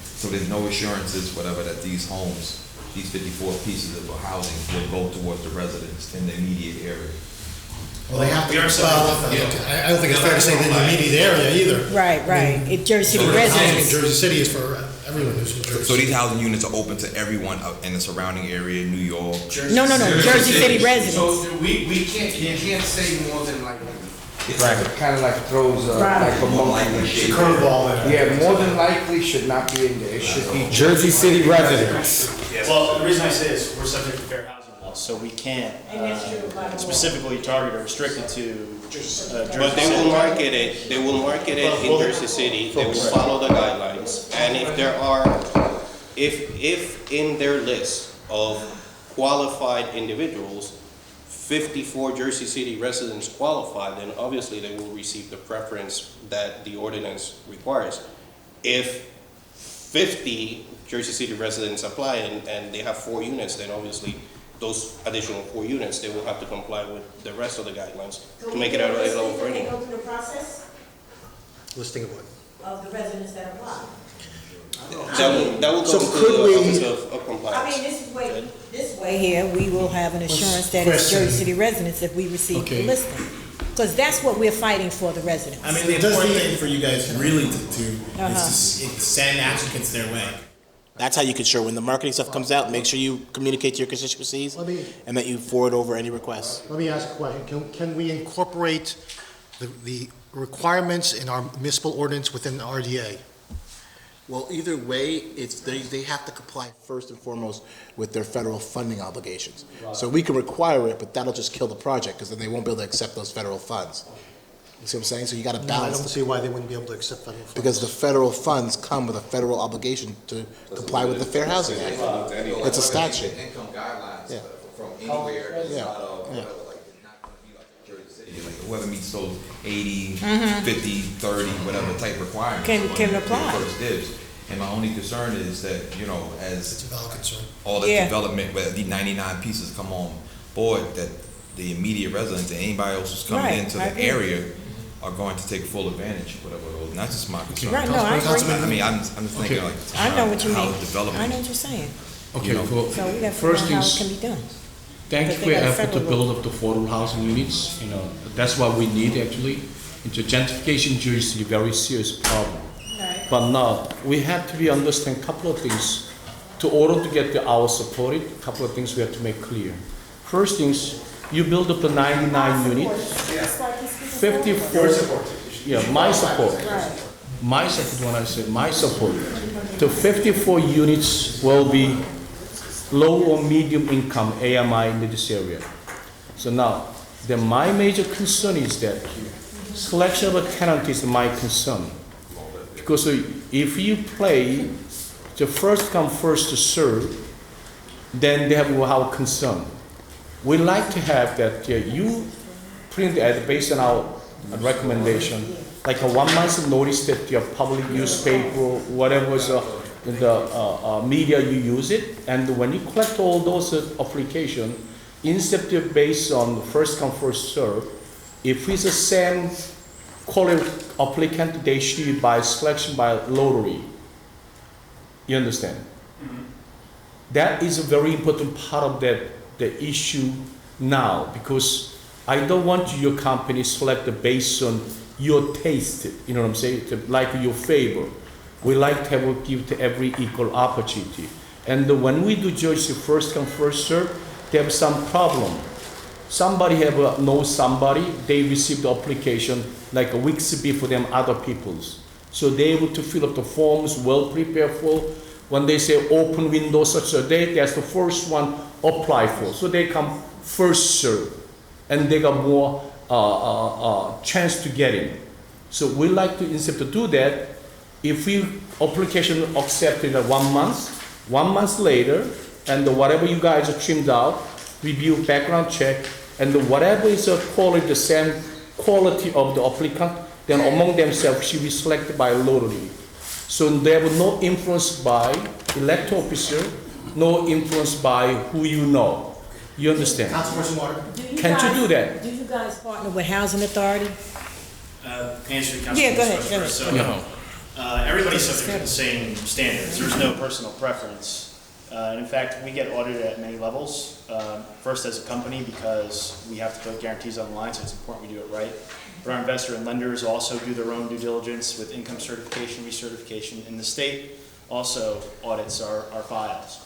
So there's no assurances, whatever, that these homes, these 54 pieces of housing will go towards the residents in the immediate area. Well, they have to, I don't think it's fair to say they're in the immediate area either. right. If Jersey City Housing in residents. Jersey City is for everyone who's in Jersey. So these housing units are open to everyone in the surrounding area, New York. No, Jersey City residents. So we can't say more than Kind of like throws like a monkey. Curveball. Yeah, more than likely should not be in there. It should be Jersey City residents. Well, the reason I say this, we're subject to fair housing laws, so we can't specifically target or restrict it to Jersey But they will market it, in Jersey City, they will follow the guidelines, and if there are, if in their list of qualified individuals, 54 Jersey City residents qualify, then obviously they will receive the preference that the ordinance requires. If 50 Jersey City residents apply and they have 4 units, then obviously those additional 4 units, they will have to comply with the rest of the guidelines to make it available for anyone. Go through the process Listing of what? of the residents that apply. That will So go to could the we- Office of I Compliance. mean, this way here, we will have an assurance that it's Jersey City residents if we receive the Okay. listing. Because that's what we're fighting for, the residents. I mean, the important thing for you guys really to do Uh-huh. is to send applicants their way. That's how you can ensure when the marketing stuff comes out, make sure you communicate to your constituencies and that you forward over any requests. Let me ask a question. Can we incorporate the requirements in our municipal ordinance within the RDA? Well, either way, they have to comply first and foremost with their federal funding obligations. So we can require it, but that'll just kill the project, because then they won't be able to accept those federal funds. You see what I'm saying? So you gotta No, I balance. don't see why they wouldn't be able to accept federal funds. Because the federal funds come with a federal obligation to comply with the Fair Housing Act. It's a statute. Income guidelines Yeah. from anywhere outside Yeah. of Yeah. whatever, like, it's not gonna be like Jersey City, like, whoever meets those 80, Mhm. 50, 30, whatever type requirements. Can on apply. First dibs. And my only concern is that, as all the Yeah. development, where the 99 pieces come on board, that the immediate residents and anybody else who's coming Right, into I the agree. area are going to take full advantage of whatever those, and that's just my concern. Right, no, I agree. I mean, I'm just thinking Okay. like. I know what you how mean. development- I know what you're saying. Okay, well, So we got to first figure out how it things, can be done. thank you But for they your got a effort to federal build up the affordable housing units, that's what we need actually. It's a gentrification in Jersey City, very serious problem. But now, we have to be understand a couple of things. To order to get our support, a couple of things we have to make clear. First things, you build up the 99 units, 54, yeah, my support. My support, when I say my support, the 54 units will be low or medium income AMI in this area. So now, then my major concern is that selection of a tenant is my concern. Because if you play the first come, first serve, then they have our concern. We like to have that you print the ad based on our recommendation, like a 1 month notice that your public newspaper, whatever is the media you use it, and when you collect all those applications, instead of based on first come, first serve, if it's the same quality applicant, they should be by selection by lottery. You understand? That is a very important part of the issue now, because I don't want your company select based on your taste, you know what I'm saying, like your favor. We like to have give to every equal opportunity. And when we do Jersey first come, first serve, they have some problem. Somebody knows somebody, they receive the application like a weeks before them other people's. So they're able to fill up the forms, well prepared for. When they say open window such a date, that's the first one apply for. So they come first serve, and they got more chance to get in. So we like to, instead to do that, if we application accepted in 1 month, 1 month later, and whatever you guys are trimmed out, review background check, and whatever is the quality, the same quality of the applicant, then among themselves should be selected by lottery. So they have no influence by elected officer, no influence by who you know. You understand? Councilperson Water. Can't you do that? Do you guys partner with Housing Authority? Can I answer your Yeah, go ahead, question go first? ahead. So, everybody's subject to the same standards. There's no personal preference. And in fact, we get audited at many levels. First as a company, because we have to put guarantees on the line, so it's important we do it right. But our investor and lenders also do their own due diligence with income certification, recertification, and the state also audits our files.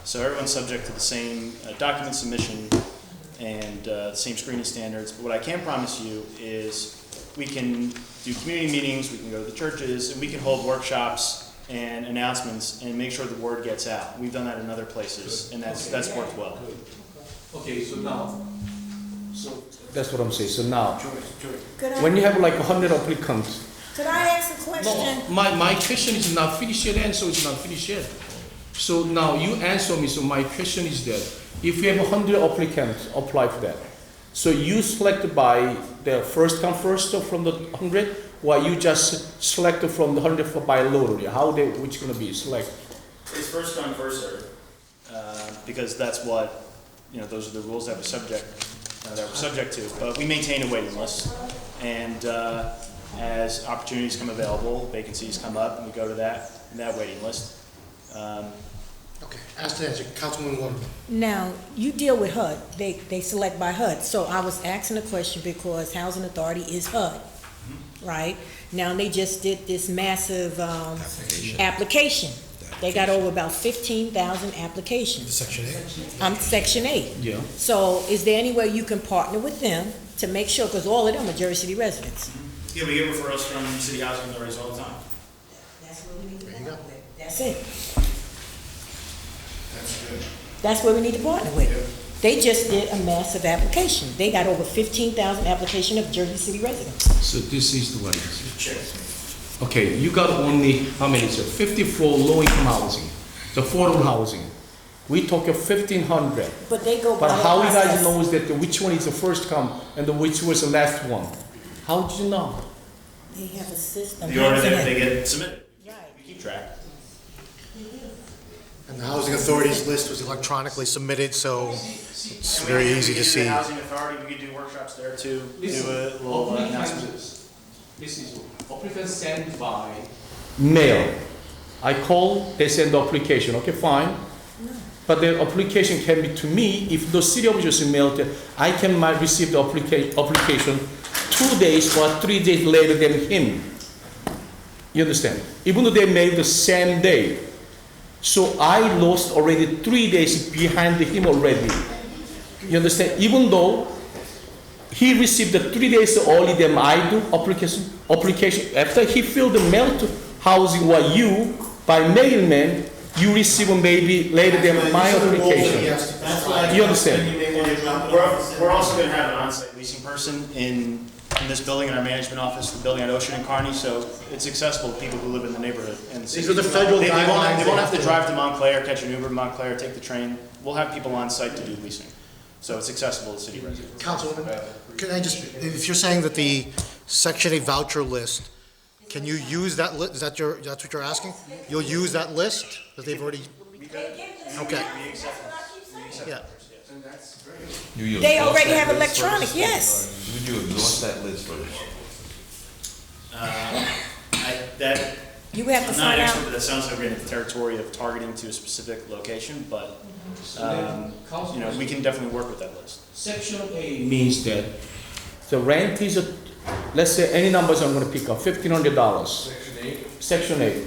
So everyone's subject to the same document submission and the same screening standards. But what I can promise you is we can do community meetings, we can go to the churches, and we can hold workshops and announcements and make sure the word gets out. We've done that in other places, and that's worked well. Okay, so now, so that's what I'm saying. So now, Could I- when you have like 100 applicants, Could I ask a question? my question is not finished yet, and so it's not finished yet. So now you answer me. So my question is that if you have 100 applicants apply for that, so you select by the first come first from the 100, or you just select from the 100 by lottery? How they which gonna be selected? It's first come, first served, because that's what, those are the rules that we're subject to. But we maintain a waiting list, and as opportunities come available, vacancies come up, and we go to that waiting list. Okay, ask to answer, Councilwoman Warren. Now, you deal with HUD, they select by HUD, so I was asking a question because Housing Authority is HUD, right? Now, they just did this massive, application. They got over about 15,000 applications. Section 8? Section 8. Yeah. So is there any way you can partner with them to make sure, because all of them are Jersey City residents? Yeah, we get referrals from city housing authorities all the time. That's where we need to partner with. That's it. That's good. That's where we need to partner with. They just did a massive application. They got over 15,000 applications of Jersey City residents. So this is the what it is. Okay, you got only how many? So 54 low-income housing, the affordable housing. We talk of 1,500. But they go by But the how you guys process. knows that which one is the first come and which was the last one? How did you know? They have a system. The order that they get submitted. We keep track. And the Housing Authority's list was electronically submitted, so it's very easy to see. The Housing Authority, we could do workshops there too, do a little announcement. This is applicants sent by mail. I call, they send the application, okay, fine. But the application can be to me, if the city of Jersey mailed it, I can receive the application 2 days or 3 days later than him. You understand? Even though they mailed the same day. So I lost already 3 days behind him already. You understand? Even though he received the 3 days early than I do application. After he filled the mail to housing or you by mailman, you receive maybe later than my application. You understand? We're also going to have an on-site leasing person in this building, in our management office, the building at Ocean and Kearney, so it's accessible to people who live in the neighborhood. And These are the federal guidelines. They won't have to drive to Montclair, catch an Uber to Montclair, take the train. We'll have people on site to do leasing. So it's accessible to city residents. Councilwoman, can I just, if you're saying that the Section 8 voucher list, can you use that list? Is that's what you're asking? You'll use that list that they've already? Okay. Yeah. They already have electronic, yes. Would you exhaust that list first? You have to I'm not find an out. expert, but that sounds like we're in the territory of targeting to a specific location, but, we can definitely work with that list. Section A means that the rent is, let's say any numbers I'm going to pick up, $1,500. Section A.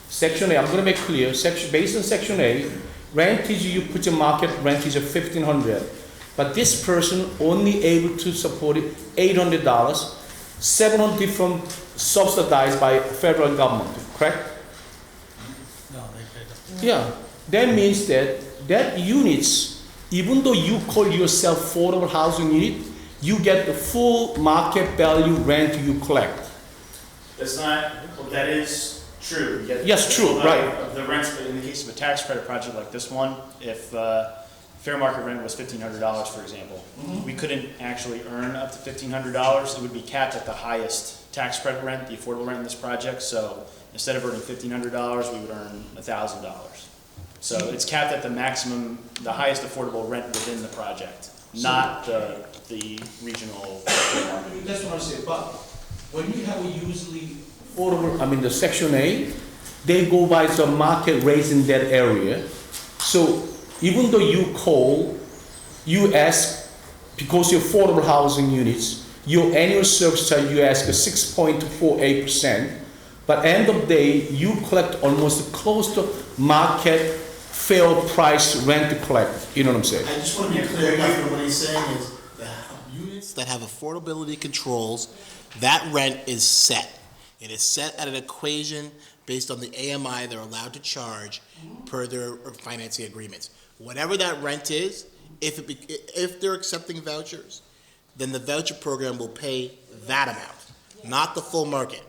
Section A, I'm going to make clear, based on Section A, rent is, you put your market rent is $1,500. But this person only able to support it $800, $700 different subsidized by federal government, correct? No, Yeah, that means that units, even though you call yourself affordable housing unit, you get the full market value rent you collect. That's not, that is true. You get Yes, true, the right. of the rents, but in the case of a tax credit project like this one, if fair market rent was $1,500, for example, we couldn't actually earn up to $1,500. It would be capped at the highest tax credit rent, the affordable rent in this project. So instead of earning $1,500, we would earn $1,000. So it's capped at the maximum, the highest affordable rent within the project, not the regional fair market. That's what I'm saying, but when you have a usually affordable, the Section A, they go by the market rates in that area. So even though you call, you ask, because your affordable housing units, your annual service charge, you ask 6.48%, but end of the day, you collect almost close to market fair price rent to collect. You know what I'm saying? I just want to be clear, Governor, what he's saying is that units that have affordability controls That rent is set. It is set at an equation based on the AMI they're allowed to charge per their financing agreements. Whatever that rent is, if they're accepting vouchers, then the voucher program will pay that amount, not the full market.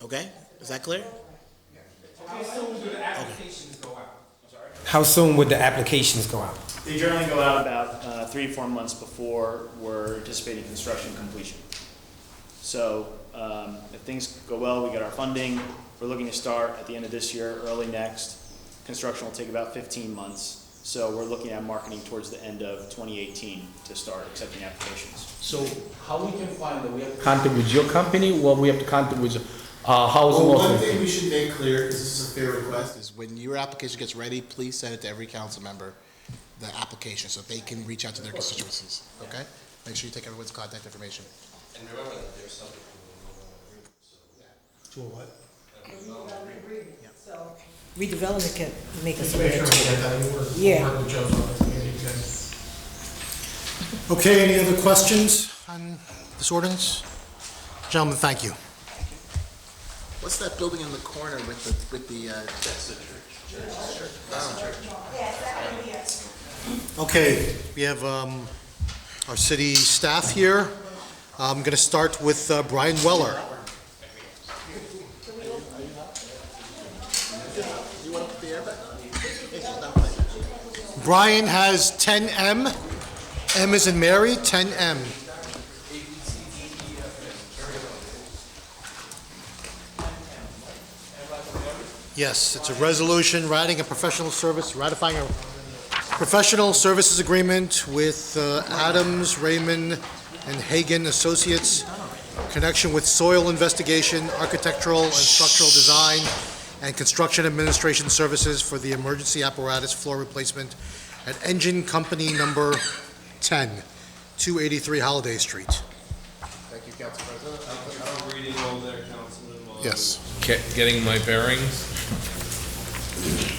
Okay? Is that clear? How soon do the applications go out? How soon would the applications go out? They generally go out about 3 to 4 months before we're anticipating construction completion. So if things go well, we get our funding. We're looking to start at the end of this year, early next. Construction will take about 15 months. So we're looking at marketing towards the end of 2018 to start accepting applications. So how we can find that we have to contact with your company, or we have to contact with housing Well, one authority? thing we should make clear, because this is a fair request, is when your application gets ready, please send it to every council member, the application, so they can reach out to their constituencies, okay? Make sure you take everyone's contact information. And remember that there's something. To a what? Redevelopment can make us. Make sure we get that. Yeah. Work with Joe's office to get it. Okay, any other questions on this ordinance? Gentlemen, thank you. What's that building in the corner with the? That's the church. Okay, we have our city staff here. I'm going to start with Brian Weller. Brian has 10M. M is in Mary, 10M. Yes, it's a resolution ratifying a professional services agreement with Adams, Raymond, and Hagan Associates in connection with soil investigation, architectural and structural design, and construction administration services for the emergency apparatus floor replacement at Engine Company Number 10, 283 Holiday Street. Thank you, Council President. I'm reading all there, Councilman. while I Yes. was Getting my bearings.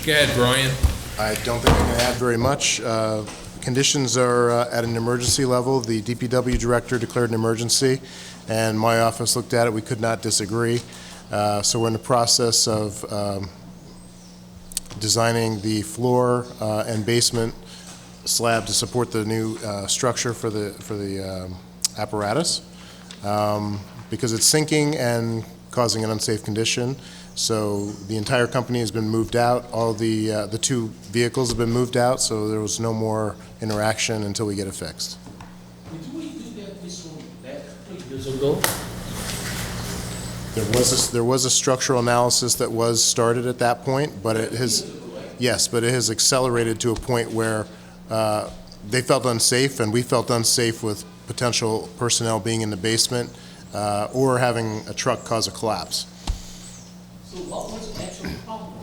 Go ahead, Brian. I don't think I can add very much. Conditions are at an emergency level. The DPW director declared an emergency, and my office looked at it. We could not disagree. So we're in the process of designing the floor and basement slab to support the new structure for the apparatus, because it's sinking and causing an unsafe condition. So the entire company has been moved out. All the 2 vehicles have been moved out, so there was no more interaction until we get it fixed. Did we do that this one back 3 years ago? There was a structural analysis that was started at that point, but it has, yes, but it has accelerated to a point where they felt unsafe, and we felt unsafe with potential personnel being in the basement or having a truck cause a collapse. So what was the actual problem?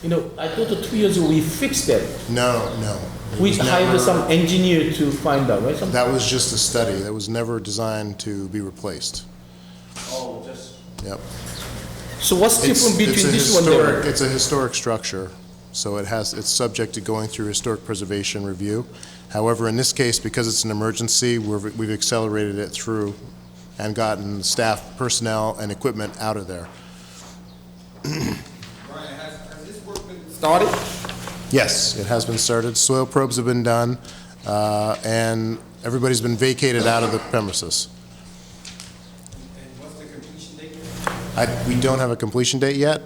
You know, I thought that 2 years ago we fixed that. No. We hired some engineer to find out, right? That was just a study. That was never designed to be replaced. Oh, just. Yep. So what's different between this one there? It's a historic structure, so it's subject to going through historic preservation review. However, in this case, because it's an emergency, we've accelerated it through and gotten staff, personnel, and equipment out of there. Brian, has this work been started? Yes, it has been started. Soil probes have been done, and everybody's been vacated out of the premises. And what's the completion date? We don't have a completion date yet,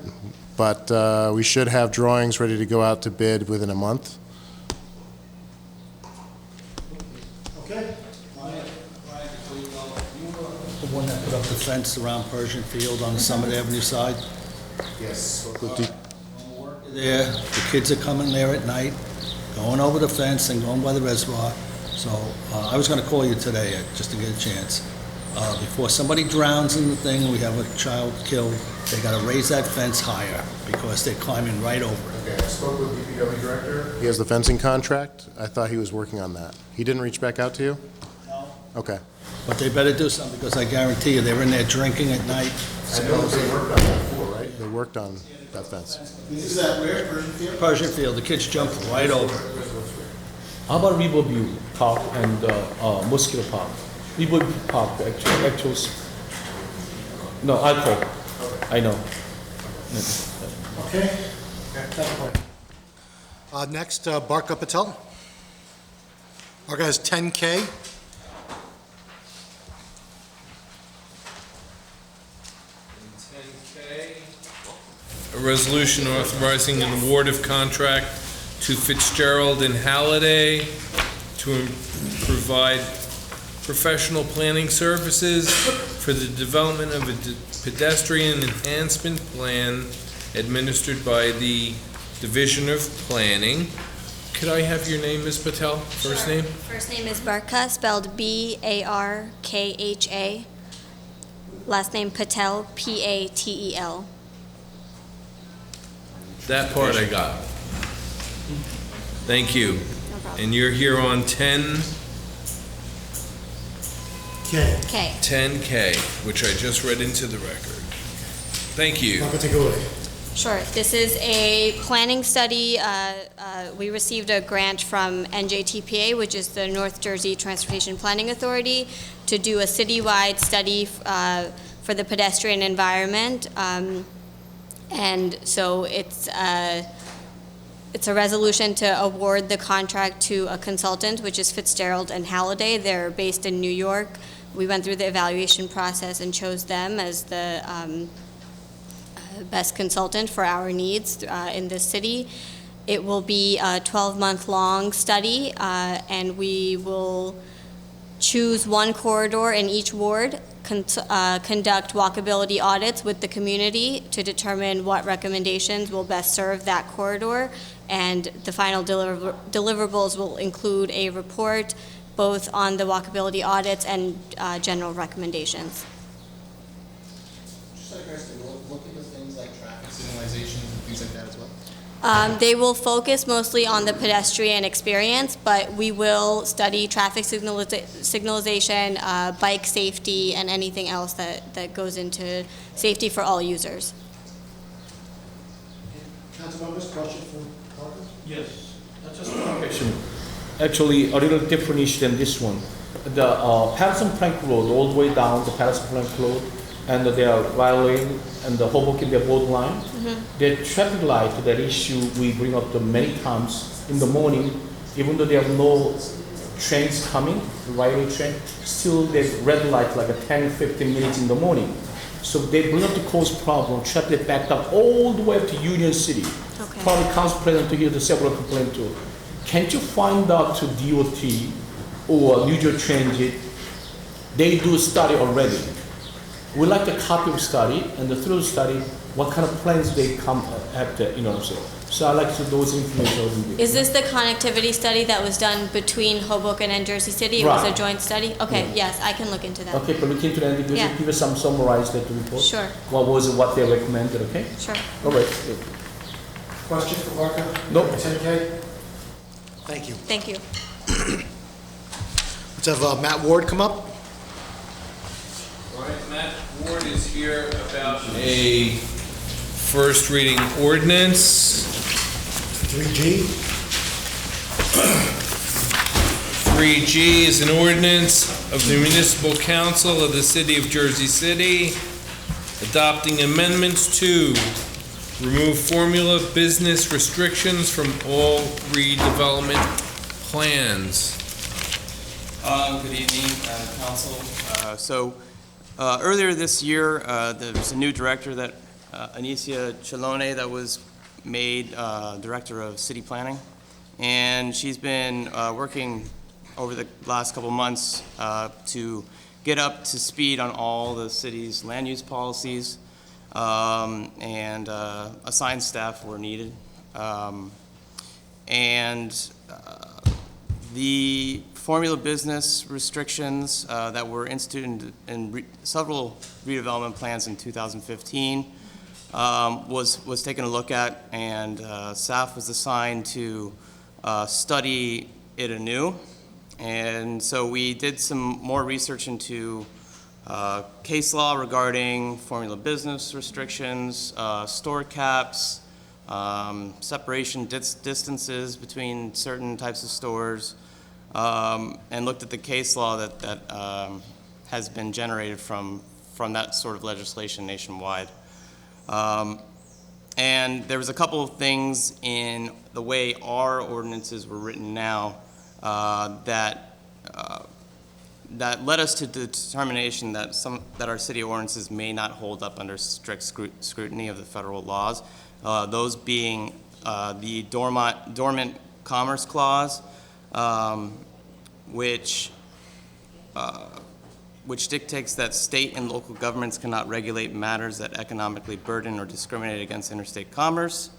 but we should have drawings ready to go out to bid within a month. Okay. The one that put up the fence around Persian Field on the Summit Avenue side? Yes. There, the kids are coming there at night, going over the fence and going by the reservoir. So I was gonna call you today, just to get a chance. Before somebody drowns in the thing, we have a child killed, they gotta raise that fence higher, because they're climbing right over it. Okay, I spoke with the DPW director. He has the fencing contract. I thought he was working on that. He didn't reach back out to you? No. Okay. But they better do something, because I guarantee you, they're in there drinking at night. I know they worked on that before, right? They worked on that fence. Is that where, Persian Field? Persian Field, the kids jump right over it. How about Riverview Park and Mosquito Park? People park, actual, no, alcohol, I know. Okay. That's the point. Next, Barka Patel. Barka has 10K. A resolution authorizing an award of contract to Fitzgerald and Halliday to provide professional planning services for the development of a pedestrian enhancement plan administered by the Division of Planning. Could I have your name, Ms. Patel? First name? First name is Barka, spelled Barkha. Last name Patel, Patel. That part I got. Thank you. And you're here on 10K, 10K, which I just read into the record. Thank you. Take it away. Sure. This is a planning study. We received a grant from NJTPA, which is the North Jersey Transportation Planning Authority, to do a citywide study for the pedestrian environment. And so it's a resolution to award the contract to a consultant, which is Fitzgerald and Halliday. They're based in New York. We went through the evaluation process and chose them as the best consultant for our needs in this city. It will be a 12-month-long study, and we will choose one corridor in each ward, conduct walkability audits with the community to determine what recommendations will best serve that corridor, and the final deliverables will include a report both on the walkability audits and general recommendations. Just out of curiosity, will it look into things like traffic signalization and things like that as well? They will focus mostly on the pedestrian experience, but we will study traffic signalization, bike safety, and anything else that goes into safety for all users. Council members, question from Caucus? Yes, just one question. Actually, a little different issue than this one. The Patterson Plank Road, all the way down the Patterson Plank Road, and they are violating and the Hoboken, their borderline. The traffic light, that issue we bring up to many times in the morning, even though there are no trains coming, the railway train, still there's red light like a 10-15 minutes in the morning. So they bring up the cause problem, traffic backed up all the way up to Union City. Okay. Probably council president to hear the several complaints too. Can't you find out to DOT or New Jersey Transit, they do a study already. We like a copy of study, and through the study, what kind of plans they come after, you know what I'm saying? So I like to those information. Is this the connectivity study that was done between Hoboken and Jersey City? It was a joint study? Okay, yes, I can look into that. Okay, but look into that and give us some summarize that report. Sure. What was it, what they recommended, okay? Sure. All right. Question for Barka? Nope. 10K? Thank you. Thank you. Let's have Matt Ward come up. All right, Matt Ward is here about a first reading ordinance. 3G. 3G is an ordinance of the Municipal Council of the City of Jersey City adopting amendments to remove formula business restrictions from all redevelopment plans. Good evening, Council. Earlier this year, there was a new director, that Anicia Chalone, that was made Director of City Planning. And she's been working over the last couple months to get up to speed on all the city's land use policies, and assigned staff were needed. The formula business restrictions that were instituted in several redevelopment plans in 2015 was taken a look at, and staff was assigned to study it anew. And so we did some more research into case law regarding formula business restrictions, store caps, separation distances between certain types of stores, and looked at the case law that has been generated from that sort of legislation nationwide. And there was a couple of things in the way our ordinances were written now that led us to the determination that our city ordinances may not hold up under strict scrutiny of the federal laws. Those being the dormant commerce clause, which dictates that state and local governments cannot regulate matters that economically burden or discriminate against interstate commerce.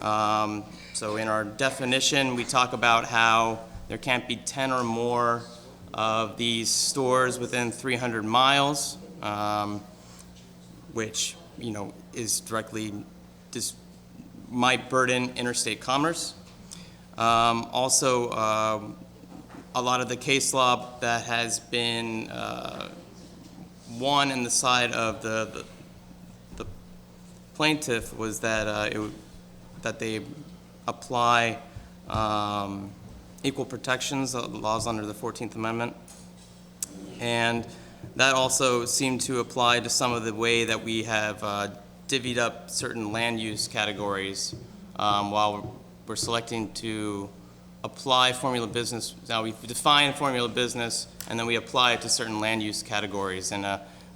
So in our definition, we talk about how there can't be 10 or more of these stores within 300 miles, which, is directly might burden interstate commerce. Also, a lot of the case law that has been won in the side of the plaintiff was that that they apply equal protections, laws under the 14th Amendment. And that also seemed to apply to some of the way that we have divvied up certain land use categories while we're selecting to apply formula business. Now we define formula business and then we apply it to certain land use categories, and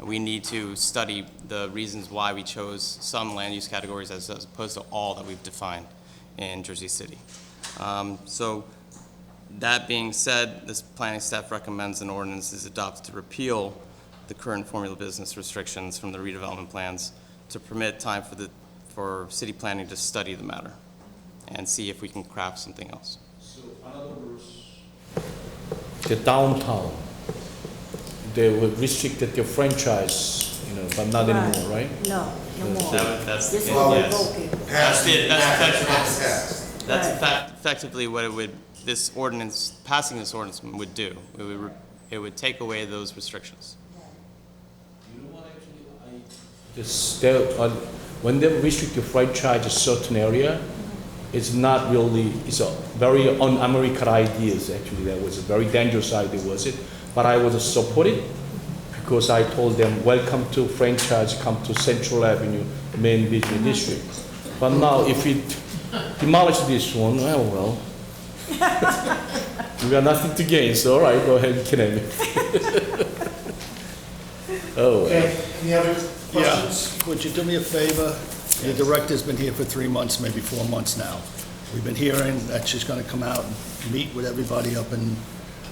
we need to study the reasons why we chose some land use categories as opposed to all that we've defined in Jersey City. So that being said, this planning staff recommends an ordinance is adopted to repeal the current formula business restrictions from the redevelopment plans to permit time for city planning to study the matter and see if we can craft something else. So in other words, the downtown, they will restrict your franchise, but not anymore, right? No, no more. That's This the will yes. revoke it. That's effectively what this ordinance, passing this ordinance would do. It would take away those restrictions. When they restrict your franchise a certain area, it's not really, it's a very un-American idea, actually. That was a very dangerous idea, was it? But I was supported because I told them, welcome to franchise, come to Central Avenue, main business district. But now, if we demolish this one, well, we got nothing to gain, so all right, go ahead and kill me. Oh, Okay, any other questions? Yeah, would you do me a favor? The director's been here for 3 months, maybe 4 months now. We've been hearing that she's gonna come out and meet with everybody up in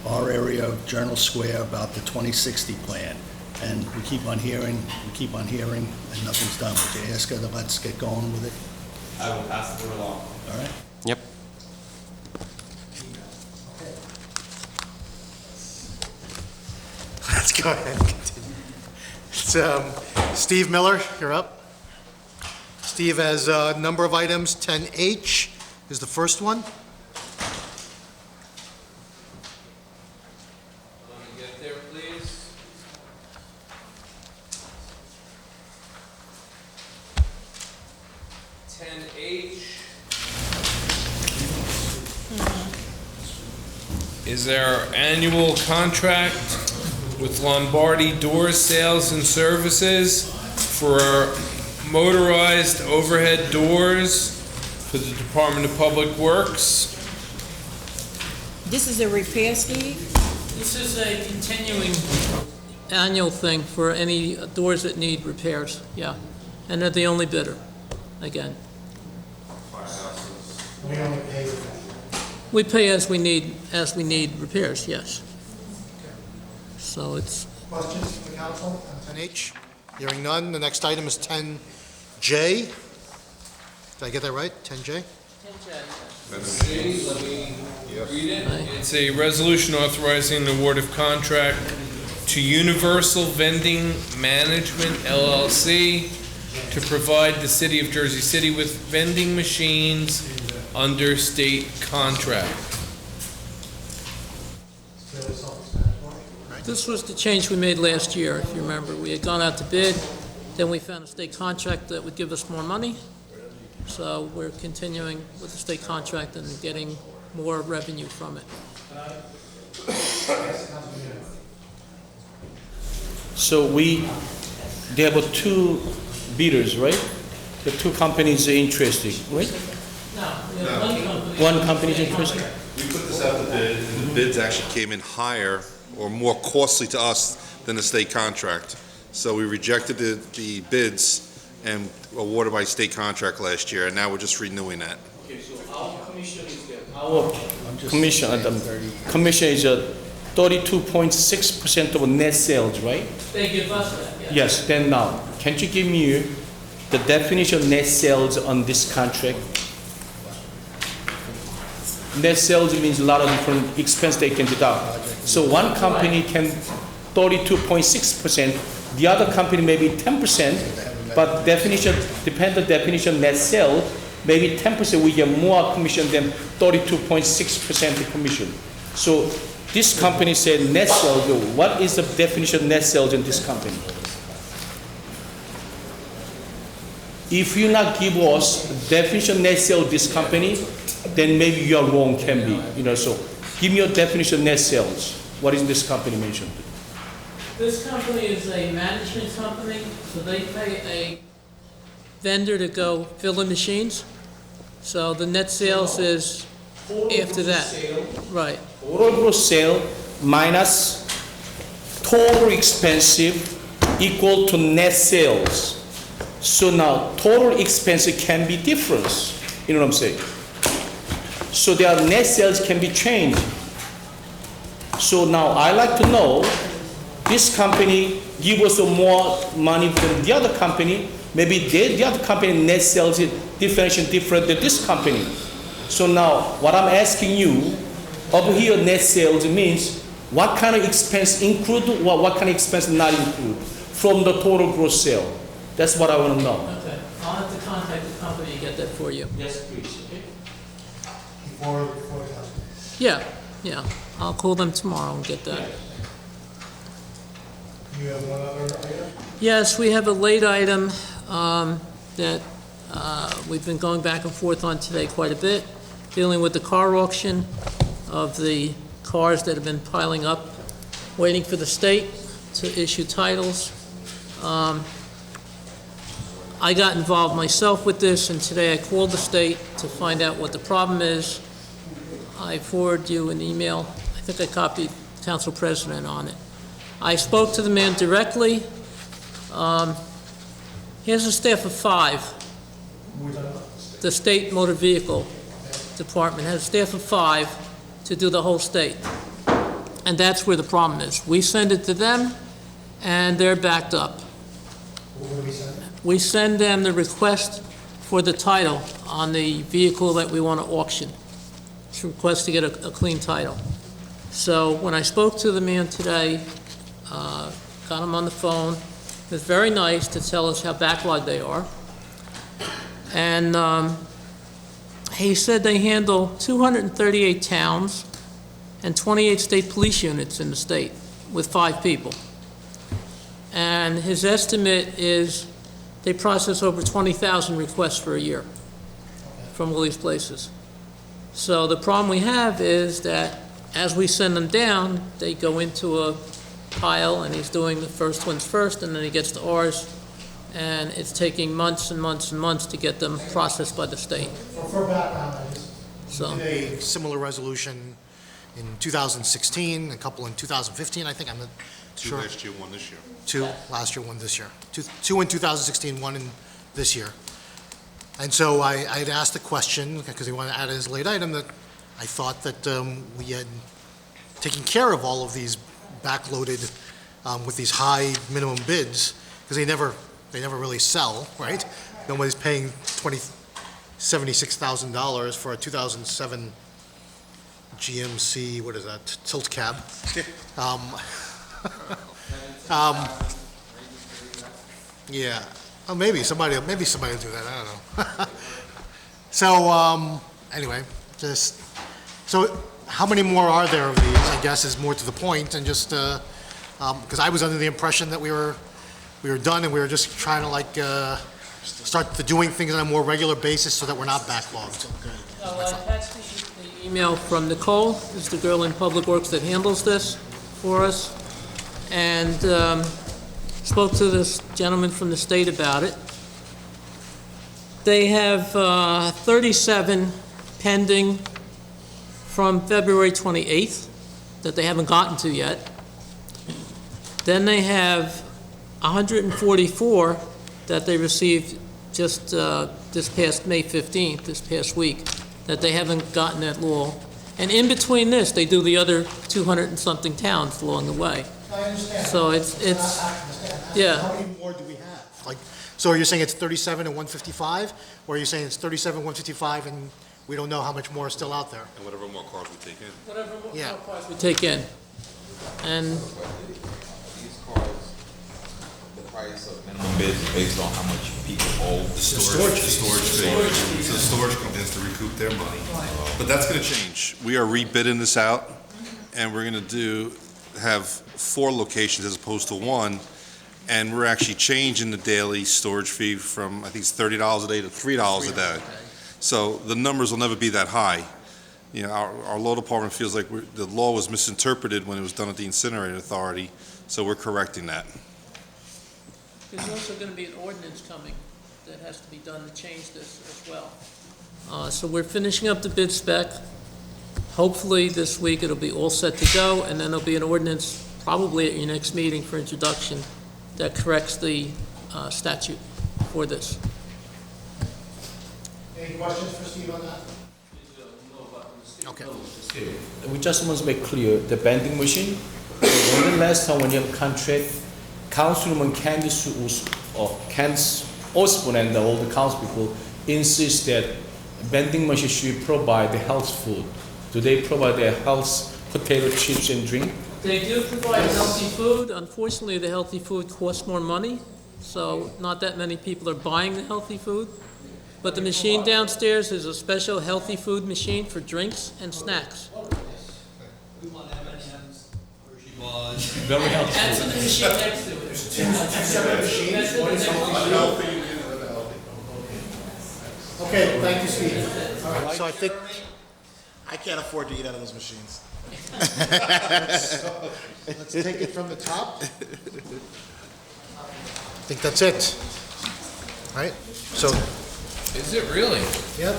our area of Journal Square about the 2060 plan. And we keep on hearing, and nothing's done. Would you ask her to let's get going with it? I will pass the word along. All right? Yep. Let's go ahead and continue. It's, Steve Miller, you're up. Steve has a number of items. 10H is the first one. Let me get there, please. Is our annual contract with Lombardi Door Sales and Services for our motorized overhead doors for the Department of Public Works. This is a repair, Steve? This is a continuing annual thing for any doors that need repairs, yeah. And they're the only bidder, again. We only pay with that. We pay as we need repairs, yes. So it's, Questions from the council on 10H? Hearing none. The next item is 10J. Did I get that right? 10J? Let me read it. It's a resolution authorizing the award of contract to Universal Vending Management LLC to provide the city of Jersey City with vending machines under state contract. this was the change we made last year, if you remember. We had gone out to bid, then we found a state contract that would give us more money. So we're continuing with the state contract and getting more revenue from it. So there were two bidders, right? The two companies are interested, right? One company is interested? We put this out to bid, and the bids actually came in higher or more costly to us than the state contract. So we rejected the bids and awarded by state contract last year, and now we're just renewing that. Okay, so our commission is there. Our commission is 32.6% of net sales, right? They give us that, yeah. Yes, then now, can you give me the definition of net sales on this contract? Net sales means a lot of different expense they can deduct. So one company can 32.6%, the other company maybe 10%, but definition, depend on definition net sales, maybe 10% we get more commission than 32.6% commission. So this company said net sales, what is the definition of net sales in this company? If you not give us definition of net sales this company, then maybe you are wrong, can be, so give me your definition of net sales. What is this company mentioned? This company is a management company, so they pay a vendor to go fill the machines. So the net sales is after that. Right. Total gross sale minus total expensive equal to net sales. So now total expense can be difference. You know what I'm saying? So their net sales can be changed. So now I like to know, this company give us more money than the other company. Maybe the other company net sales is different than this company. So now what I'm asking you, over here net sales means what kind of expense include, what kind of expense not include from the total gross sale. That's what I want to know. Okay, I'll have to contact the company and get that for you. Yes, please. Okay. Yeah, I'll call them tomorrow and get that. You have one other item? Yes, we have a late item that we've been going back and forth on today quite a bit, dealing with the car auction of the cars that have been piling up, waiting for the state to issue titles. I got involved myself with this, and today I called the state to find out what the problem is. I forwarded you an email. I think I copied Council President on it. I spoke to the man directly. He has a staff of 5. The State Motor Vehicle Department has a staff of 5 to do the whole state. And that's where the problem is. We send it to them, and they're backed up. We send them the request for the title on the vehicle that we want to auction. It's a request to get a clean title. So when I spoke to the man today, got him on the phone, it was very nice to tell us how backlogged they are. And he said they handle 238 towns and 28 state police units in the state with 5 people. And his estimate is they process over 20,000 requests for a year from all these places. So the problem we have is that as we send them down, they go into a pile, and he's doing the first ones first, and then he gets to ours, and it's taking months and months and months to get them processed by the state. For background, So. we did a similar resolution in 2016, a couple in 2015, I think. I'm not sure. 2 last year, 1 this year. 2 last year, 1 this year. Two in 2016, 1 in this year. And so I had asked the question, because he wanted to add as a late item, that I thought that we had taken care of all of these backloaded with these high minimum bids, because they never really sell, right? Nobody's paying $76,000 for a 2007 GMC, what is that, tilt cab. Yeah, oh, maybe somebody will do that, I don't know. So, anyway, so how many more are there of these, I guess, is more to the point, and just, because I was under the impression that we were done, and we were just trying to start doing things on a more regular basis so that we're not backlogged. So, attached to the Email from Nicole, is the girl in Public Works that handles this for us, and spoke to this gentleman from the state about it. They have 37 pending from February 28th that they haven't gotten to yet. Then they have 144 that they received just this past May 15th, this past week, that they haven't gotten at all. And in between this, they do the other 200 and something towns along the way. I understand. So it's yeah. How many more do we have? Like, so are you saying it's 37 and 155? Or are you saying it's 37, 155, and we don't know how much more is still out there? And whatever more cars we take in. Whatever Yeah. more cars we take in. And These cars, the price of minimum bid is based on how much people owe. The storage fee. So the storage company has to recoup their money. But that's gonna change. We are rebidding this out, and we're gonna have 4 locations as opposed to 1, and we're actually changing the daily storage fee from, I think it's $30 a day to $3 a day. So the numbers will never be that high. You know, our law department feels like the law was misinterpreted when it was done at the incinerator authority, so we're correcting that. there's also going to be an ordinance coming that has to be done to change this as well. So we're finishing up the bid spec. Hopefully this week it'll be all set to go, and then there'll be an ordinance probably at your next meeting for introduction that corrects the statute for this. Any questions for Steve on that? Okay. We just want to make clear, the vending machine, when the last time when you have a contract, Councilwoman Candice Osborne and all the council people insist that vending machine should provide the health food. Do they provide the health potato chips and drink? They do provide healthy food. Unfortunately, the healthy food costs more money, so not that many people are buying the healthy food. But the machine downstairs is a special healthy food machine for drinks and snacks. Very healthy. That's in the machine next to it. There's two separate machines. One is healthy. Okay, thank you, Steve. All right, so I think, I can't afford to eat out of those machines. let's take it from the top. I think that's it. All right, so, Is it really? yep.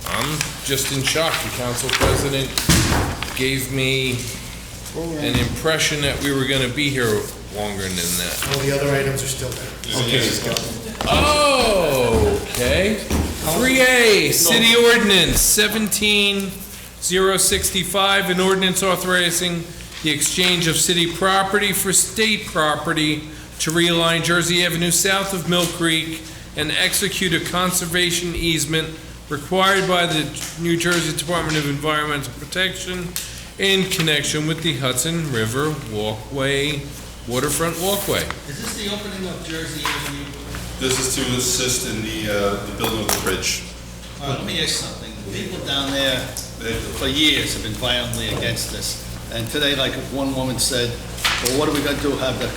I'm just in shock. The council president gave me an impression that we were gonna be here longer than that. All the other items are still there. Oh, okay. 3A, City Ordinance 17065, an ordinance authorizing the exchange of city property for state property to realign Jersey Avenue south of Mill Creek and execute a conservation easement required by the New Jersey Department of Environmental Protection in connection with the Hudson River Walkway, waterfront walkway. Is this the opening of Jersey Avenue? This is to assist in the building of the bridge. Let me ask something. People down there for years have been violently against this. And today, like one woman said, well, what are we gonna do, have the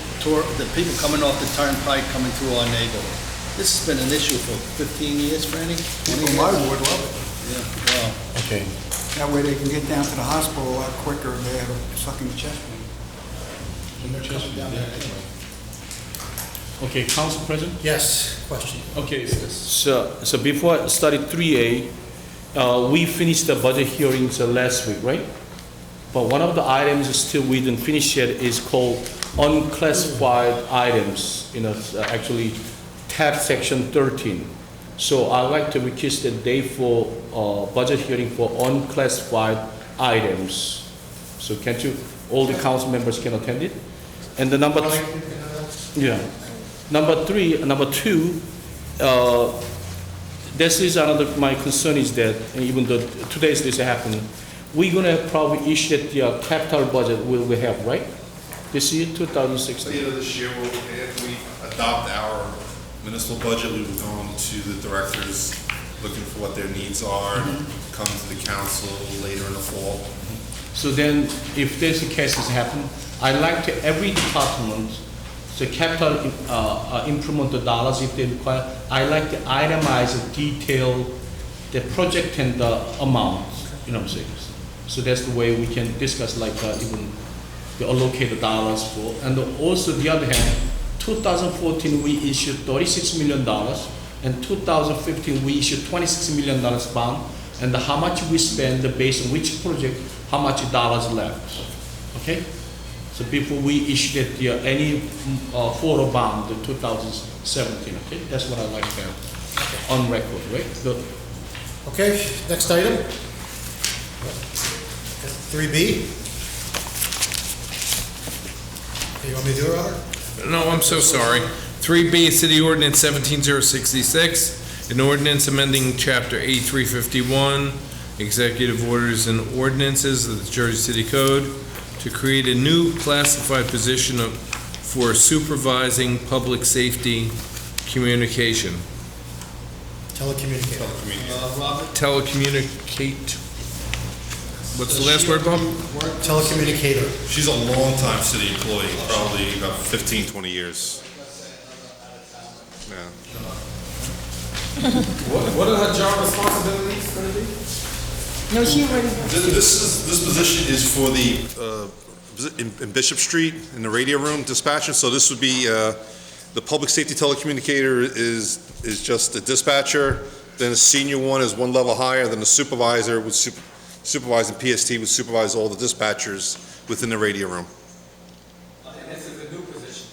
people coming off the turnpike coming through our neighborhood? This has been an issue for 15 years, Franny? People in my ward love it. Yeah, well. Okay. That way they can get down to the hospital a lot quicker if they have a sucking chest pain. And they're coming down there anyway. Okay, Council President? Yes, question. Okay, so before I started 3A, we finished the budget hearings last week, right? But one of the items still we didn't finish yet is called unclassified items, actually tab section 13. So I'd like to request a day for budget hearing for unclassified items. So can't you, all the council members can attend it? And the number two, this is another, my concern is that even though today's this happened, we're gonna probably issue the capital budget we have, right? This year, 2016. At the end of this year, after we adopt our municipal budget, we will go on to the directors, looking for what their needs are, come to the council later in the fall. So then, if there's a case has happened, I'd like to every department, the capital improvement dollars if they require, I like to itemize a detailed the project and the amount, you know what I'm saying? So that's the way we can discuss like even the allocated dollars for, and also the other hand, 2014 we issued $36 million, and 2015 we issued $26 million bond, and how much we spend based on which project, how much dollars left, okay? So before we issued any photo bond, the 2017, okay? That's what I like to have on record, right? Good. Okay, next item. 3B. You want me to do it, Robert? No, I'm so sorry. 3B, City Ordinance 17066, an ordinance amending Chapter 8351, Executive Orders and Ordinances of the Jersey City Code to create a new classified position for supervising public safety communication. Telecommunicator. Telecommunicate. What's the last word, Bob? Telecommunicator. She's a long-time city employee, probably about 15, 20 years. Yeah. What are her job responsibilities going to be? No, she already. This position is for the in Bishop Street in the radio room dispatcher. So this would be the public safety telecommunicator is just a dispatcher. Then a senior one is one level higher. Then the supervisor would supervise, and PST would supervise all the dispatchers within the radio room. And this is a new position.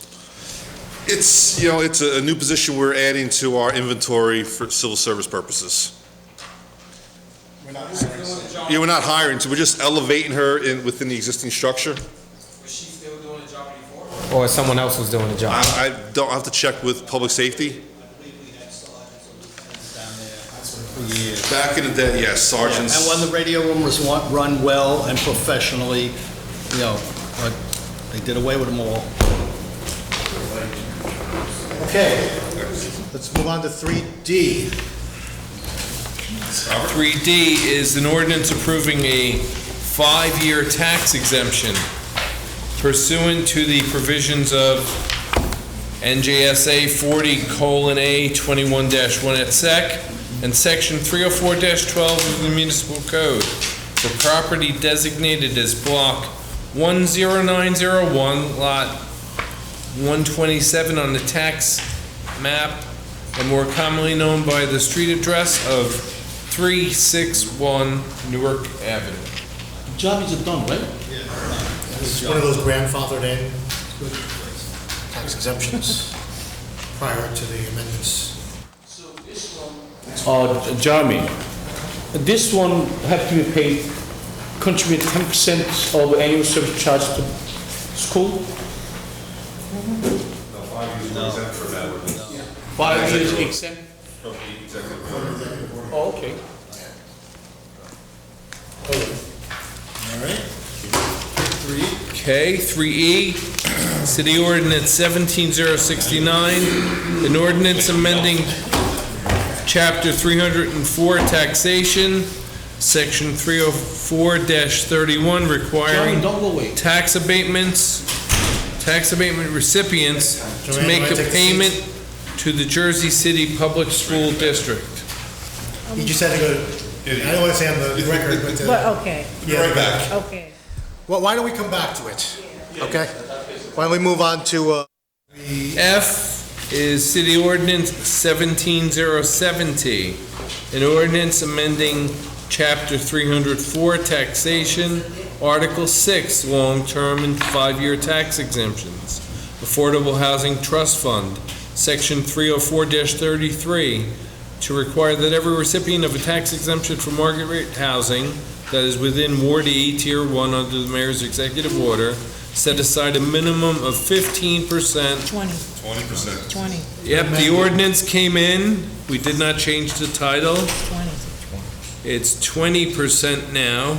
It's a new position we're adding to our inventory for civil service purposes. Yeah, we're not hiring, so we're just elevating her within the existing structure. Was she still doing the job before? Or someone else was doing the job? I don't have to check with public safety. Back in the day, yes, sergeants. And when the radio room was run well and professionally, but they did away with them all. Okay, let's move on to 3D. 3D is an ordinance approving a 5-year tax exemption pursuant to the provisions of NJSA 40:A 21-1 et sec and Section 304-12 of the Municipal Code for property designated as Block 10901, Lot 127 on the tax map, and more commonly known by the street address of 361 Newark Avenue. The job is done, right? It's one of those grandfathered in tax exemptions prior to the amendments. Jeremy, this one have to be paid, contribute 10% of annual service charge to school? No, 5 years is exempt for that. 5 years exempt? From the executive order. Oh, okay. All right. 3. Okay, 3E, City Ordinance 17069, an ordinance amending Chapter 304 Taxation, Section 304-31, requiring tax abatement recipients to make a payment to the Jersey City Public School District. You just had to go, I don't want to say on the record, but. But, okay. Yeah, right back. Okay. Well, why don't we come back to it? Okay? Why don't we move on to, F is City Ordinance 17070, an ordinance amending Chapter 304 Taxation, Article 6, Long-Term and 5-Year Tax Exemptions, Affordable Housing Trust Fund, Section 304-33, to require that every recipient of a tax exemption for market rate housing that is within Ward E, Tier 1 under the Mayor's Executive Order, set aside a minimum of 15%. 20%. 20. Yep, the ordinance came in. We did not change the title. 20. It's 20% now,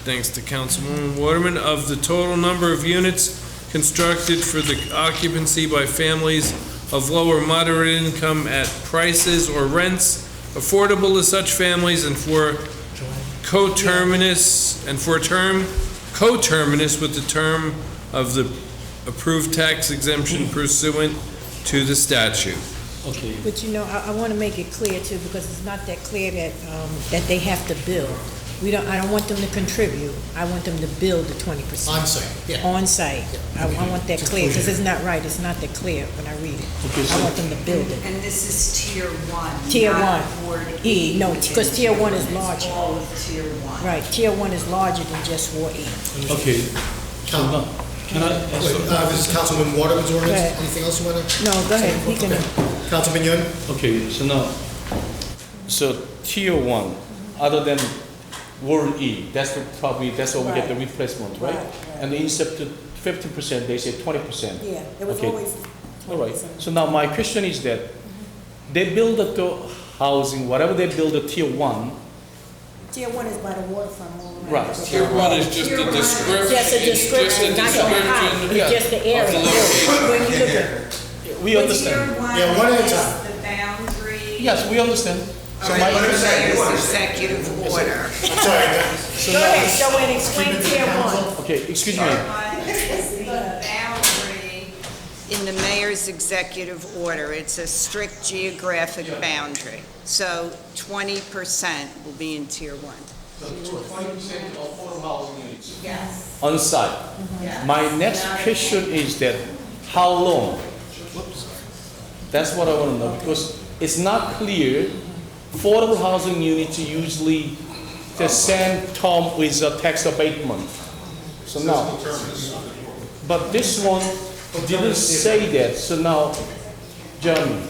thanks to Councilwoman Waterman, of the total number of units constructed for the occupancy by families of low or moderate income at prices or rents affordable to such families, and for coterminous with the term of the approved tax exemption pursuant to the statute. Okay. But you know, I want to make it clear too, because it's not that clear that, that they have to build. I don't want them to contribute, I want them to build the 20%. On-site, yeah. On-site. I want that clear, because it's not right, it's not that clear when I read it. I want them to build it. And this is tier one. Tier not one. Ward E, no, E. because tier one is It's larger. all of tier one. Right, tier one is larger than just Ward E. Okay. So now, can I? This is Councilman Waterman's ordinance. Go ahead. Anything else you want to? No, go ahead, he can, Councilman Yun? Okay, so now, so tier one, other than Ward E, that's probably, that's what we get the replacement, right? Right, And instead of 50%, they say 20%. yeah, it was Okay. always All right, 20%. so now my question is that they build the housing, whatever they build at tier one, Tier one is by the waterfront all around. Right. Tier one is just a description. Just a description, not the house, it's just the area. When you look at, we understand. Yeah, one at a time. The boundary. Yes, we understand. So my Executive order. so go now- ahead, so and explain tier one. Okay, excuse me. Is the boundary in the mayor's executive order. It's a strict geographic boundary. So 20% will be in tier one. 20% of affordable housing units. Yes. On site. Yes. My next question is that how long? That's what I want to know, because it's not clear. Affordable housing units usually the same term with a tax abatement. So now, but this one didn't say that. So now, Jeremy.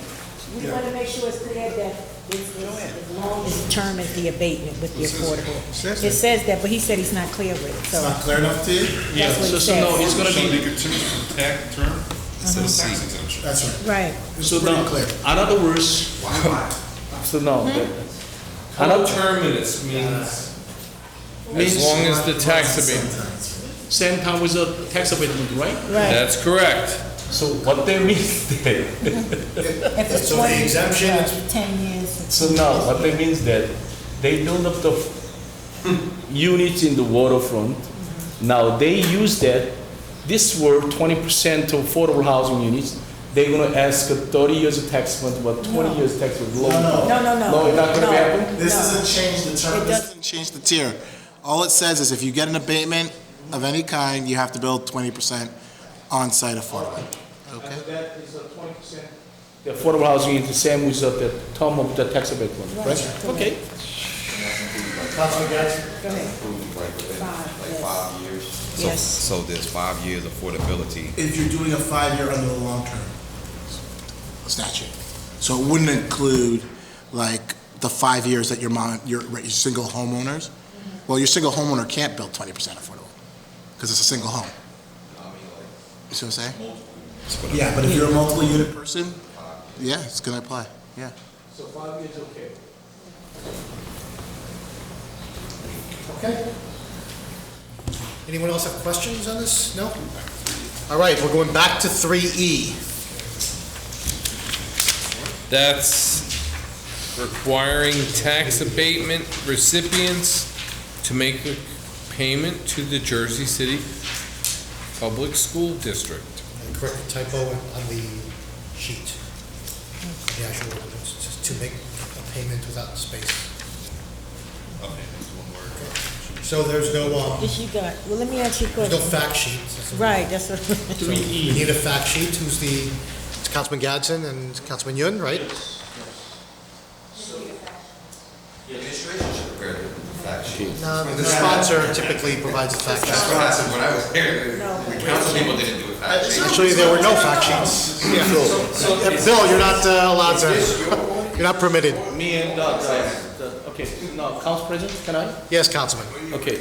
We want to make sure it's clear that it's as long as the term is the abatement with the affordable. It says that, but he said he's not clear with it, so. Not clear enough to you? Yeah, That's what it so no, says. it's gonna So be. they could choose the tax term instead of tax exemption. That's right. Right. So pretty now, clear. in other words, so now, another Coterminous means means as long as the tax abatement. same time with the tax abatement, right? Right. That's correct. So what they mean there. If it's So the 20, exemption right, is- 10 years. So now, what they means that they build up the units in the waterfront. Now they use that. This were 20% of affordable housing units. They're gonna ask 30 years of tax month, but 20 years tax was low. No. No, it's not gonna No. happen. This No. doesn't change the term, It this does- doesn't change the tier. All it says is if you get an abatement of any kind, you have to build 20% on-site affordable. Okay? And that is a 20%. The affordable housing is the same with the term of the tax abatement, right? Okay. Councilman Gadsden? Go ahead. Like 5 years. So- Yes. So there's 5 years affordability. If you're doing a 5-year under the long-term statute. So it wouldn't include, like, the 5 years that you're single homeowners. Well, your single homeowner can't build 20% affordable, because it's a single home. You see what I'm saying? Yeah, but if you're a multiple unit person, yeah, it's gonna apply, yeah. So 5 years, okay. Okay. Anyone else have questions on this? No? All right, we're going back to 3E. That's requiring tax abatement recipients to make a payment to the Jersey City Public School District. Correct the typo on the sheet. The actual ordinance, it says to make a payment without space. So there's no, Yes, you got, well, let me ask you a there's no question. fact sheet. Right, that's what. So we need a fact sheet. Who's the, it's Councilman Gadsden and Councilman Yun, right? The administration should prepare the fact sheet. No, the sponsor typically provides a fact sheet. That's what I said when I was here. The council people didn't do a fact sheet. Actually, there were no fact sheets. Yeah. Bill, you're not allowed to, you're not permitted. Me and okay, now, Council President, can I? Yes, Councilman. Okay.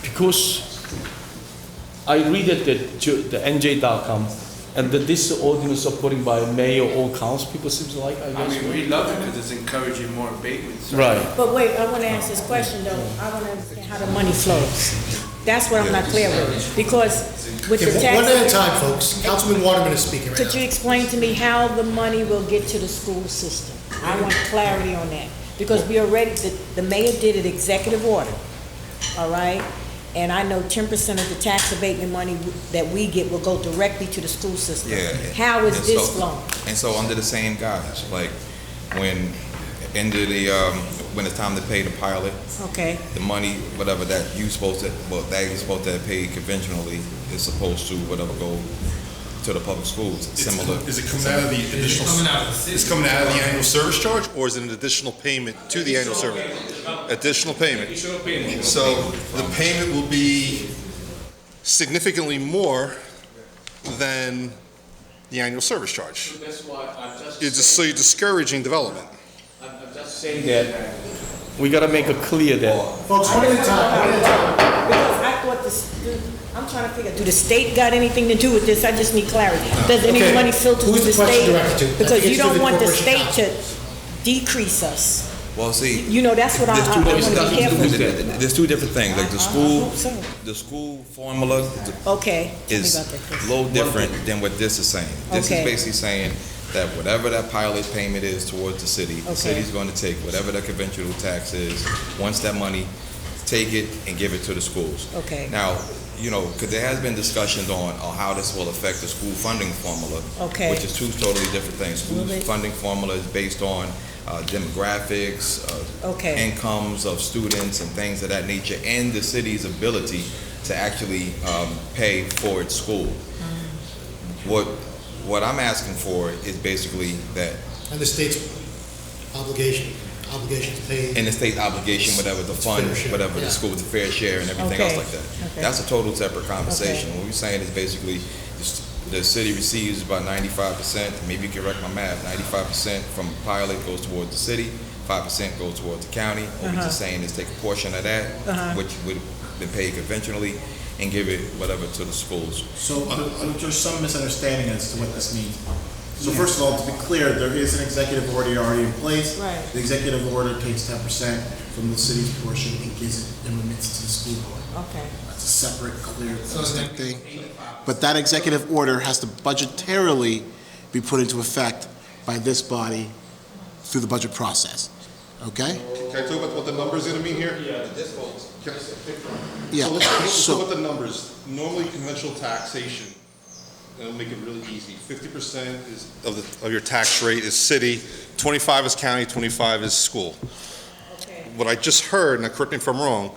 Because I read it at the NJ.com, and that this ordinance supported by mayor or council people seems like, I guess. we love it because it's encouraging more abatements. Right. But wait, I want to ask this question though. I want to understand how the money flows. That's what I'm not clear with. Because with the Okay, one at a tax, time, folks. Councilman Waterman is speaking right could you now. explain to me how the money will get to the school system? I want clarity on that. Because we already, the mayor did an executive order, all right? and I know 10% of the tax abatement money that we get will go directly to the school system. Yeah. How is And this so- flowing? And so under the same guise, like when when it's time to pay the pilot, Okay, the money, whatever that you're supposed to have paid conventionally is supposed to whatever go to the public schools. Similar. Is it coming out of the additional? It's coming out of the annual service charge, or is it an additional payment to the annual service? Additional payment. So the payment will be significantly more than the annual service charge. That's why So you're discouraging development. I'm just saying that we gotta make it clear that. Folks, one at a time. because I thought I'm trying to figure, do the state got anything to do with this? I just need clarity. Does any Okay. money filter Who's to the the question state? directed to? Because It's you to don't the want the corporation state to decrease us. Well, see. You know, that's what I want to be careful. There's two different things, like I hope so. the school formula Okay, tell me is about that, Chris. a little different than what this is saying. This Okay. is basically saying that whatever that pilot payment is towards the city, the Okay. city's gonna take whatever the conventional tax is, once that money, take it and give it to the schools. Okay. Now, because there has been discussions on how this will affect the school funding formula. Okay. Which is two totally different things. School Will it? funding formula is based on demographics, Okay. incomes of students and things of that nature, and the city's ability to actually pay for its school. What I'm asking for is basically that, And the state's obligation to pay. in the state obligation, whatever the fund, fair share, whatever the yeah. school, the fair share and everything else Okay, like that. okay. That's a total separate conversation. Okay. What we're saying is basically, the city receives about 95%, maybe you can correct my math, 95% from pilot goes towards the city, 5% goes towards the county. What we're just saying is take a portion of that, which would have been paid conventionally, and give it whatever to the schools. So there's some misunderstanding as to what this means. So first of all, to be clear, there is an executive order already in place. Right. The executive order takes 10% from the city's portion and gives it and remits to the school board. Okay. That's a separate, clear, distinct thing. But that executive order has to budgetarily be put into effect by this body through the budget process. Okay? Can I talk about what the numbers are gonna mean here? Yeah. So let's So- look at the numbers. Normally conventional taxation, and it'll make it really easy. 50% of your tax rate is city, 25 is county, 25 is school. What I just heard, now correct me if I'm wrong,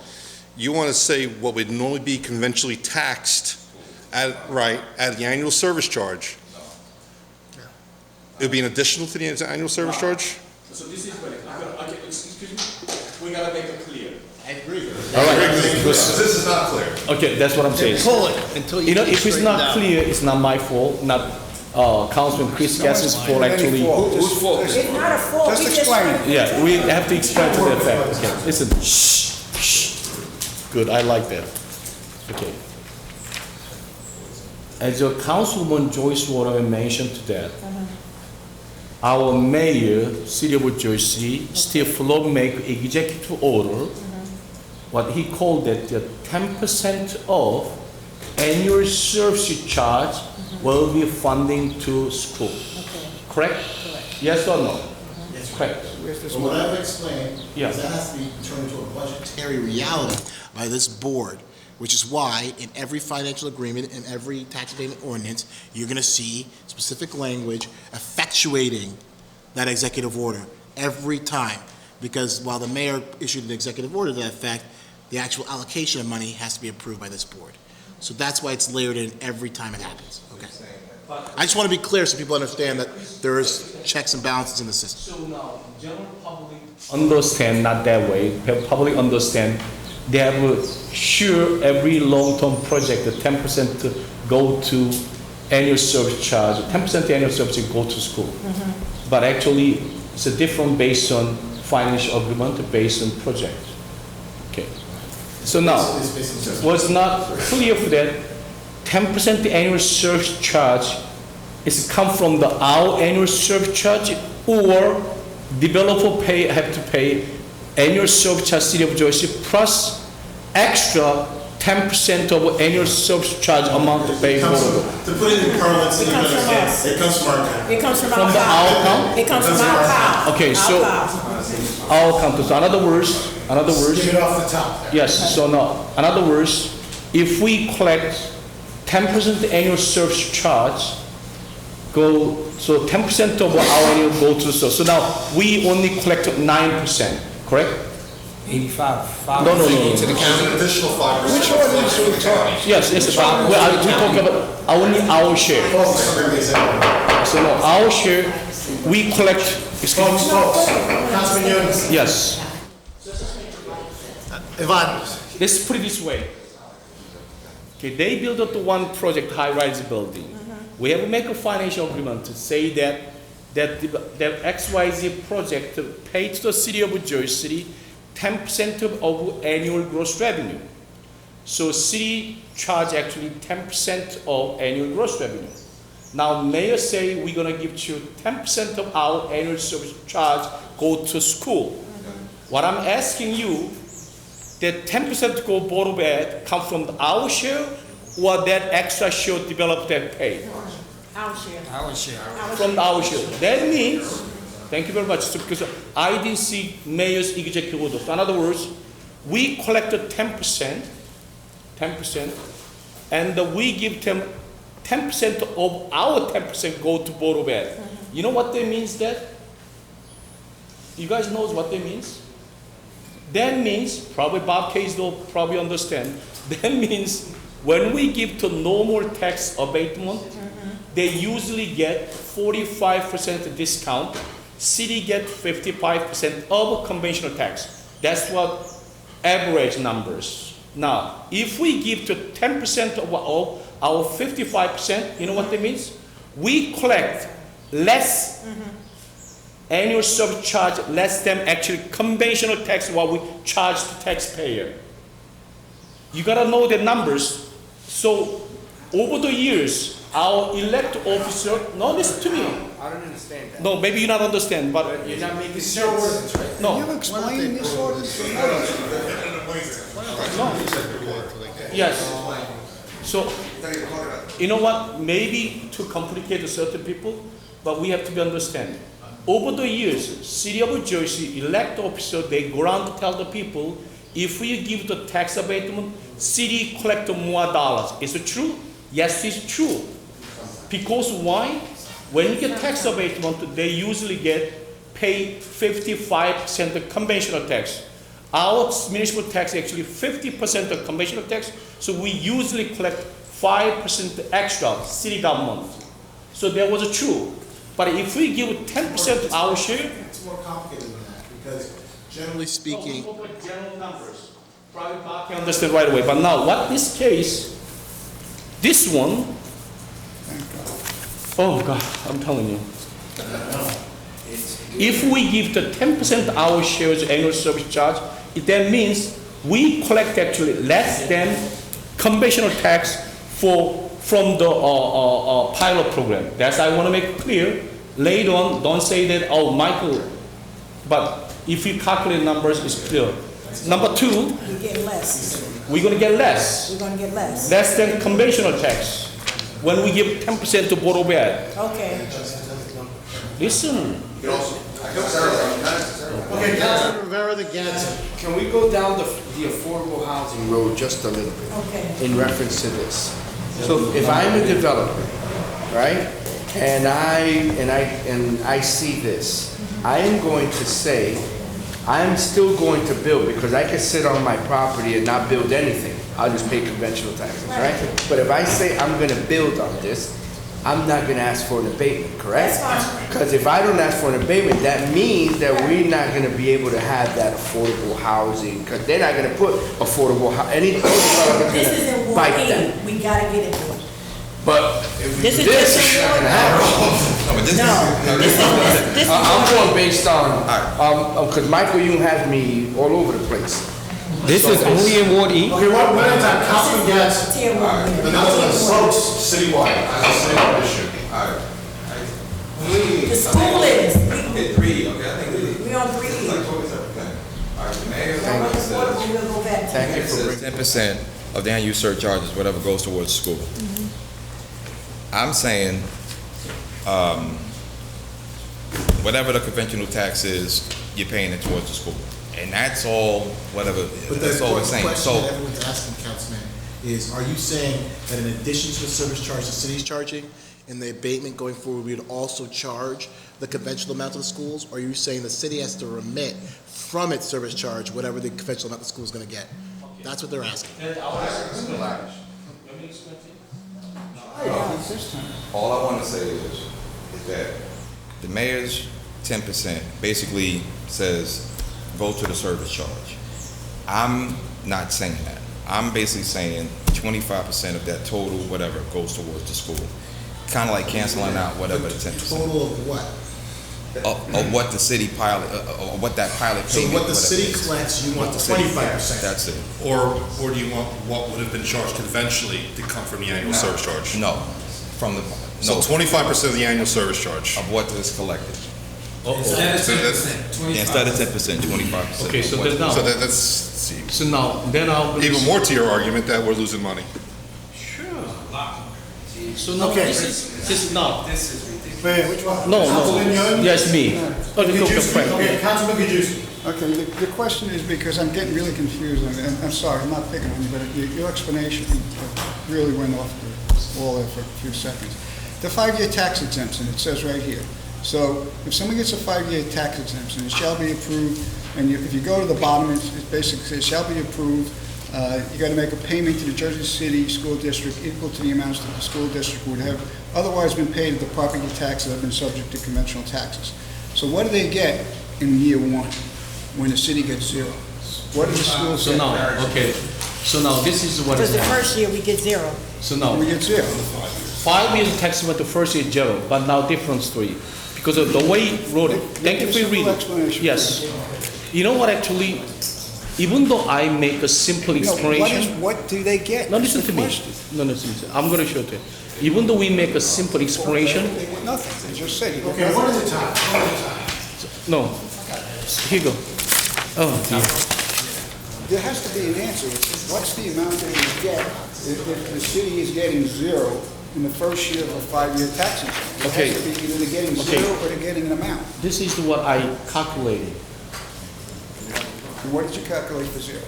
you want to say what would normally be conventionally taxed at the annual service charge. It would be an additional to the annual service charge? So this is what, excuse me, we gotta make it clear. I agree. All right. This is not clear. Okay, that's what I'm saying. Pull it until you know, get if it's straightened not out. clear, it's not my fault, not Councilman Chris Gass's fault, actually. Whose fault? It's not a fault. Just we explain it. Yeah, we have to explain to the effect. Okay, listen, shh. Good, I like that. Okay. As a Councilman Joyce Waterman mentioned to that, our mayor, City of Jersey, Steve Flood make executive order, what he called that the 10% of annual service charge will be funding to school. Correct? Yes or no? Yes, correct. So what I've explained Yeah. is that has to be turned into a budgetary reality by this board, which is why in every financial agreement, in every tax abatement ordinance, you're gonna see specific language effectuating that executive order every time. Because while the mayor issued an executive order to that effect, the actual allocation of money has to be approved by this board. So that's why it's layered in every time it happens, okay? I just want to be clear so people understand that there is checks and balances in the system. So now, general public understand not that way. Public understand they have a sure every long-term project, the 10% to go to annual service charge, 10% annual service go to school. But actually, it's a different based on financial agreement, based on project. Okay. So now, what's not clear for that, 10% annual service charge is come from our annual service charge, or developer have to pay annual service charge City of Jersey plus extra 10% of annual service charge amount to pay for. To put it in parlance, It comes from us. it comes from our account. It comes from From the our account? It comes from our account. Okay, so our account. So in other words, In other words. Give it off the top there. Yes, so now, in other words, if we collect 10% annual service charge, so 10% of our annual go to the service. So now, we only collect 9%, correct? 85. No. To the county. An additional 5%. Which one is we talking? Yes, about, we talk about only our share. So now, our share, we collect, Folks, Councilman Yun. yes. Ivan. Let's put it this way. Okay, they built up the one project, high-rise building. We have to make a financial agreement to say that XYZ project paid to the city of Jersey City 10% of annual gross revenue. So city charge actually 10% of annual gross revenue. Now mayor say we're gonna give you 10% of our annual service charge go to school. What I'm asking you, that 10% go Board of Ed come from our share or that extra share developed and paid? Our share. From our share. That means, thank you very much, so because I didn't see mayor's executive order. So in other words, we collected 10%, and we give them 10% of our 10% go to Board of Ed. You know what that means that? You guys know what that means? That means, probably Bob Case will probably understand, that means when we give to normal tax abatement, they usually get 45% discount. City get 55% of conventional tax. That's what average numbers. Now, if we give to 10% of our 55%, you know what that means? We collect less annual service charge, less than actually conventional tax what we charge to taxpayer. You gotta know the numbers. So over the years, our elected officer, no, listen to me. I don't understand that. No, maybe you not understand, but You're not making sense. no. Can you explain this ordinance? Yes. So, you know what? Maybe too complicated to certain people, but we have to be understanding. Over the years, City of Jersey elected officer, they go around to tell the people, if we give the tax abatement, city collect more dollars. Is it true? Yes, it's true. Because why? When you get tax abatement, they usually get paid 55% of conventional tax. Our municipal tax actually 50% of conventional tax, so we usually collect 5% extra city government. So that was true. But if we give 10% of our share, It's more complicated than that, because generally speaking. general numbers, probably Bob can understand right away. But now, what this case, this one, oh God, I'm telling you. If we give the 10% of our shares annual service charge, that means we collect actually less than conventional tax from the pilot program. That's I want to make it clear. Later on, don't say that, oh, Michael, but if you calculate numbers, it's clear. Number two, You get less. we're going to get less. We're gonna get less. Less than conventional tax. When we give 10% to Board of Ed. Okay. Listen. Okay, Councilman Rivera, the Gadsden. Can we go down the affordable housing road just a little bit? Okay. In reference to this. So if I'm a developer, right, and I see this, I am going to say, I'm still going to build, because I can sit on my property and not build anything. I'll just pay conventional taxes, right? But if I say I'm gonna build on this, I'm not gonna ask for an abatement, correct? That's fine. Because if I don't ask for an abatement, that means that we're not gonna be able to have that affordable housing, because they're not gonna put affordable, any developer's This is in gonna Ward bite 8. that. We gotta get it through. But if we This do is this, just it's in not Ward gonna happen. This is I'm going based on, because Michael, you have me all over the place. This is only in Ward E? Okay, one at a time, Councilman Gadsden. Tier 1. The votes citywide, as a citywide issue. The school is. Three, okay, I think We on 3. Mayor. We'll go back to Thank you for bringing. 10% of the annual surcharges, whatever goes towards school. I'm saying, whatever the conventional tax is, you're paying it towards the school. And that's all, whatever, But that's all we're saying. The question that So, everyone's asking, Councilman, is are you saying that in addition to the service charge the city's charging, in the abatement going forward, we would also charge the conventional amount to the schools? Or are you saying the city has to remit from its service charge whatever the conventional amount the school is gonna get? That's what they're asking. all I want to say is that the mayor's 10% basically says, go to the service charge. I'm not saying that. I'm basically saying 25% of that total, whatever, goes towards the school. Kind of like canceling out whatever the 10%. Total of what? Of what the city pilot, or what that pilot So payment. what the whatever city it is. collects, you want What the city 25%. collects, that's it. Or do you want what would have been charged conventionally to come from the annual service charge? No, from the, So no, 25% of the annual service charge. of what is collected. Instead of 10%. Instead of 10%, 25%. Okay, so then now, So that's, see, so now, then I'll. even more to your argument that we're losing money. So now, Okay. this is now. Wait, which one? No, Councilman no, Young? yes, me. Okay, go, Gajewski. go, Okay, Councilman Gajewski. Okay, the question is, because I'm getting really confused, and I'm sorry, I'm not picking on you, but your explanation really went off the wall there for a few seconds. The 5-year tax exemption, it says right here. So if someone gets a 5-year tax exemption, it shall be approved, and if you go to the bottom, it basically says, shall be approved. You got to make a payment to the Jersey City School District equal to the amounts that the school district would have otherwise been paid if the property taxes have been subject to conventional taxes. So what do they get in year one when the city gets zero? What do the schools So get? now, okay, so now this is what Because is the happening. first year we get zero. So now, We get zero. 5 years tax went to first year zero, but now difference 3. Because of the way he wrote it. Thank you for Simple reading. explanation. Yes. You know what, actually, even though I make a simple No, explanation. what do they get? No, That's listen the to me. question. No, listen to me. I'm going to show it to you. Even though we make a simple explanation, They get nothing, they just said. Okay, one at a time, one at a time. no. Here you go. Oh, dear. There has to be an answer. What's the amount that you get if the city is getting zero in the first year of a 5-year tax exemption? Okay. It has to be either they're getting Okay. zero or they're getting an amount. This is what I calculated. And what did you calculate for zero?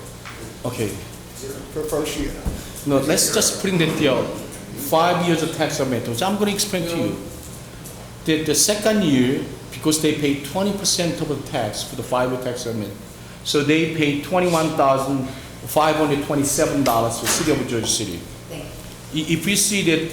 Okay. For first year? No, let's just bring that down. 5 years of tax amendment. So I'm going to explain to you. The second year, because they pay 20% of the tax for the 5-year tax amendment, so they pay $21,527 for the city of Jersey City. If you see that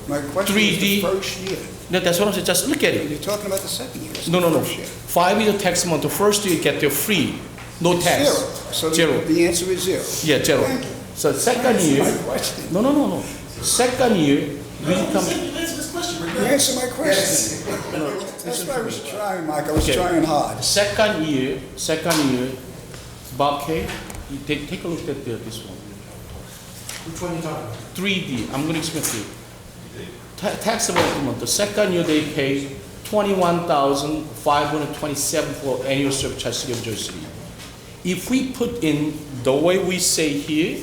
My question is 3D, the first year. no, that's what I'm saying. Just look at it. You're talking about the second year. It's No, the no, no. first year. 5 years of tax amount. The first year you get the free, no tax. Zero. So Zero. the answer is zero. Yeah, zero. Thank you. So second year, Answer my question. no. Second year, we come. You answer my question. That's why I was trying, Mike. I was Okay. trying hard. Second year, Bob K, you take a look at this one. Which one are you talking about? 3D, I'm gonna explain to you. Tax amendment, the second year they pay $21,527 for annual service charge city of Jersey City. If we put in the way we say here,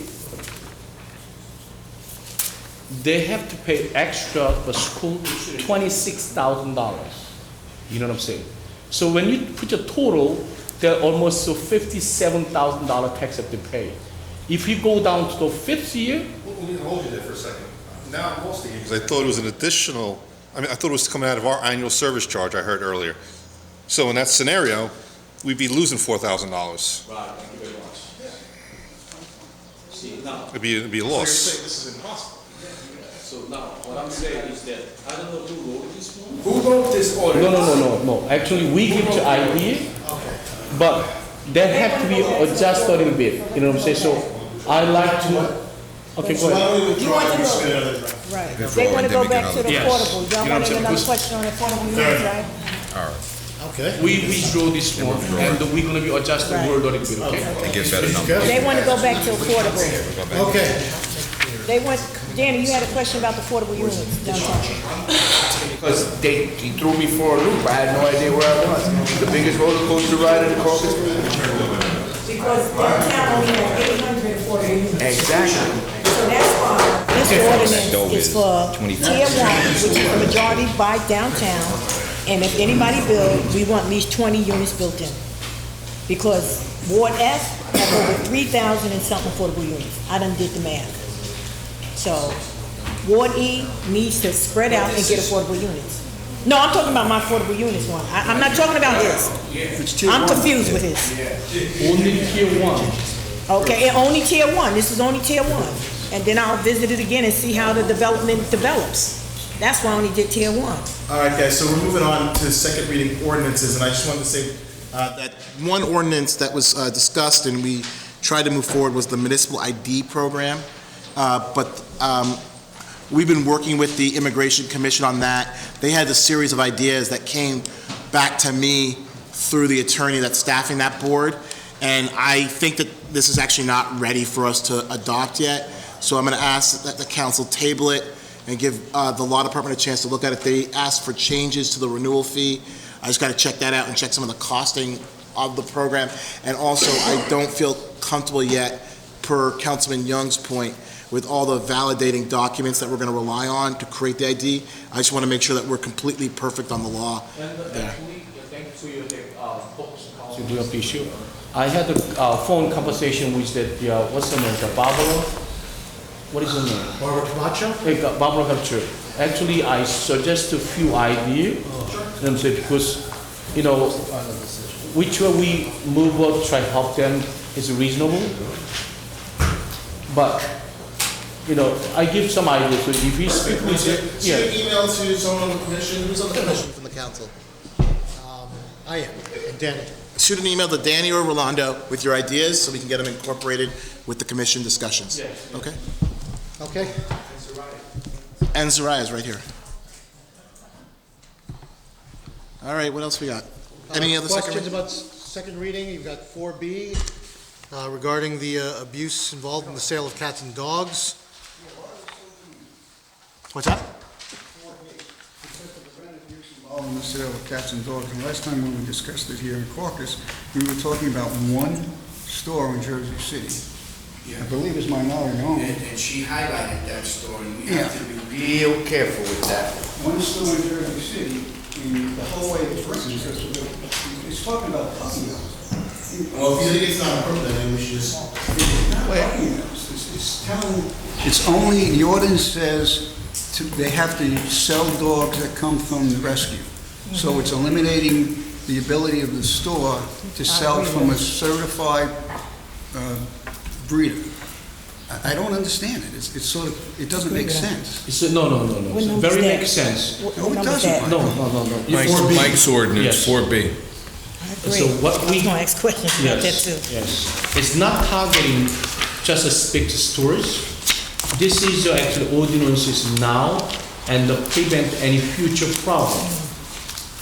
they have to pay extra for school $26,000. You know what I'm saying? So when you put your total, they're almost $57,000 tax that they pay. If you go down to the 5th year, Well, we can hold you there for a second. Now I'm lost again, because I thought it was an additional, I thought it was coming out of our annual service charge I heard earlier. So in that scenario, we'd be losing $4,000. Right, thank you very much. See, now. It'd be a loss. This is impossible. So now, what I'm saying is that, I don't know who wrote this one. Who wrote this order? No. Actually, we give the idea, but that have to be adjusted a little bit. You know what I'm saying? So I like to. Okay, go ahead. You want to know, right, they want to go back to the Yes. affordable. Y'all You know what I'm want saying? another Because- question on affordable units, right? All right. Okay. We withdraw this one, and we're gonna be adjusting the word a little bit, okay? And get better numbers. They want to go back to affordable. Okay. They want, Danny, you had a question about the affordable units downtown. Because he threw me for a loop. I had no idea where I was. The biggest roller coaster ride in the Caucus. Because downtown only has 800 affordable units. Exactly. So that's why this ordinance is for tier 1, which is the majority by downtown. And if anybody builds, we want at least 20 units built in. Because Ward F have over 3,000 and something affordable units. I done did the math. So Ward E needs to spread out and get affordable units. No, I'm talking about my affordable units one. I'm not talking about his. I'm confused with his. Only tier 1. Okay, and only tier 1. This is only tier 1. And then I'll visit it again and see how the development develops. That's why I only did tier 1. All right, guys, so we're moving on to second reading ordinances, and I just wanted to say that one ordinance that was discussed and we tried to move forward was the municipal ID program. But we've been working with the Immigration Commission on that. They had a series of ideas that came back to me through the attorney that's staffing that board, and I think that this is actually not ready for us to adopt yet. So I'm going to ask that the council table it and give the law department a chance to look at it. They asked for changes to the renewal fee. I just got to check that out and check some of the costing of the program. And also, I don't feel comfortable yet, per Councilman Young's point, with all the validating documents that we're going to rely on to create the ID. I just want to make sure that we're completely perfect on the law there. Thanks for your focus issue. I had a phone conversation with that, what's her name, the Barbara? What is her name? Barbara Camacho? Hey, Barbara Camacho. Actually, I suggest a few ideas. Because, you know, which way we move or try to help them is reasonable. But, you know, I give some ideas. So if you speak with it, Shoot an email to someone on the commission. Who's on the commission from the council? I am, and Danny. Shoot an email to Danny or Rolando with your ideas so we can get them incorporated with the commission discussions. Yes. Okay? Okay. And Zariah is right here. All right, what else we got? Any other second questions reading? about second reading? You've got 4B regarding the abuse involved in the sale of cats and dogs. What's that? Involved in the sale of cats and dogs, and last time when we discussed it here in Caucus, we were talking about one store in Jersey City. I believe it's minority owned. And she highlighted that story. We have to be real careful with that. One store in Jersey City, and the whole way it's written, it's talking about puppy mills. Well, if you think it's not appropriate, then we should just... It's telling, it's only, the ordinance says they have to sell dogs that come from the rescue. So it's eliminating the ability of the store to sell from a certified breeder. I don't understand it. It's sort of, it doesn't make sense. It's no. It very makes sense. No, it doesn't. No. Mike's ordinance, 4B. So what we I'm gonna ask questions about that too. Yes, it's not targeting just a big stores. This is actually ordinances now and prevent any future problem.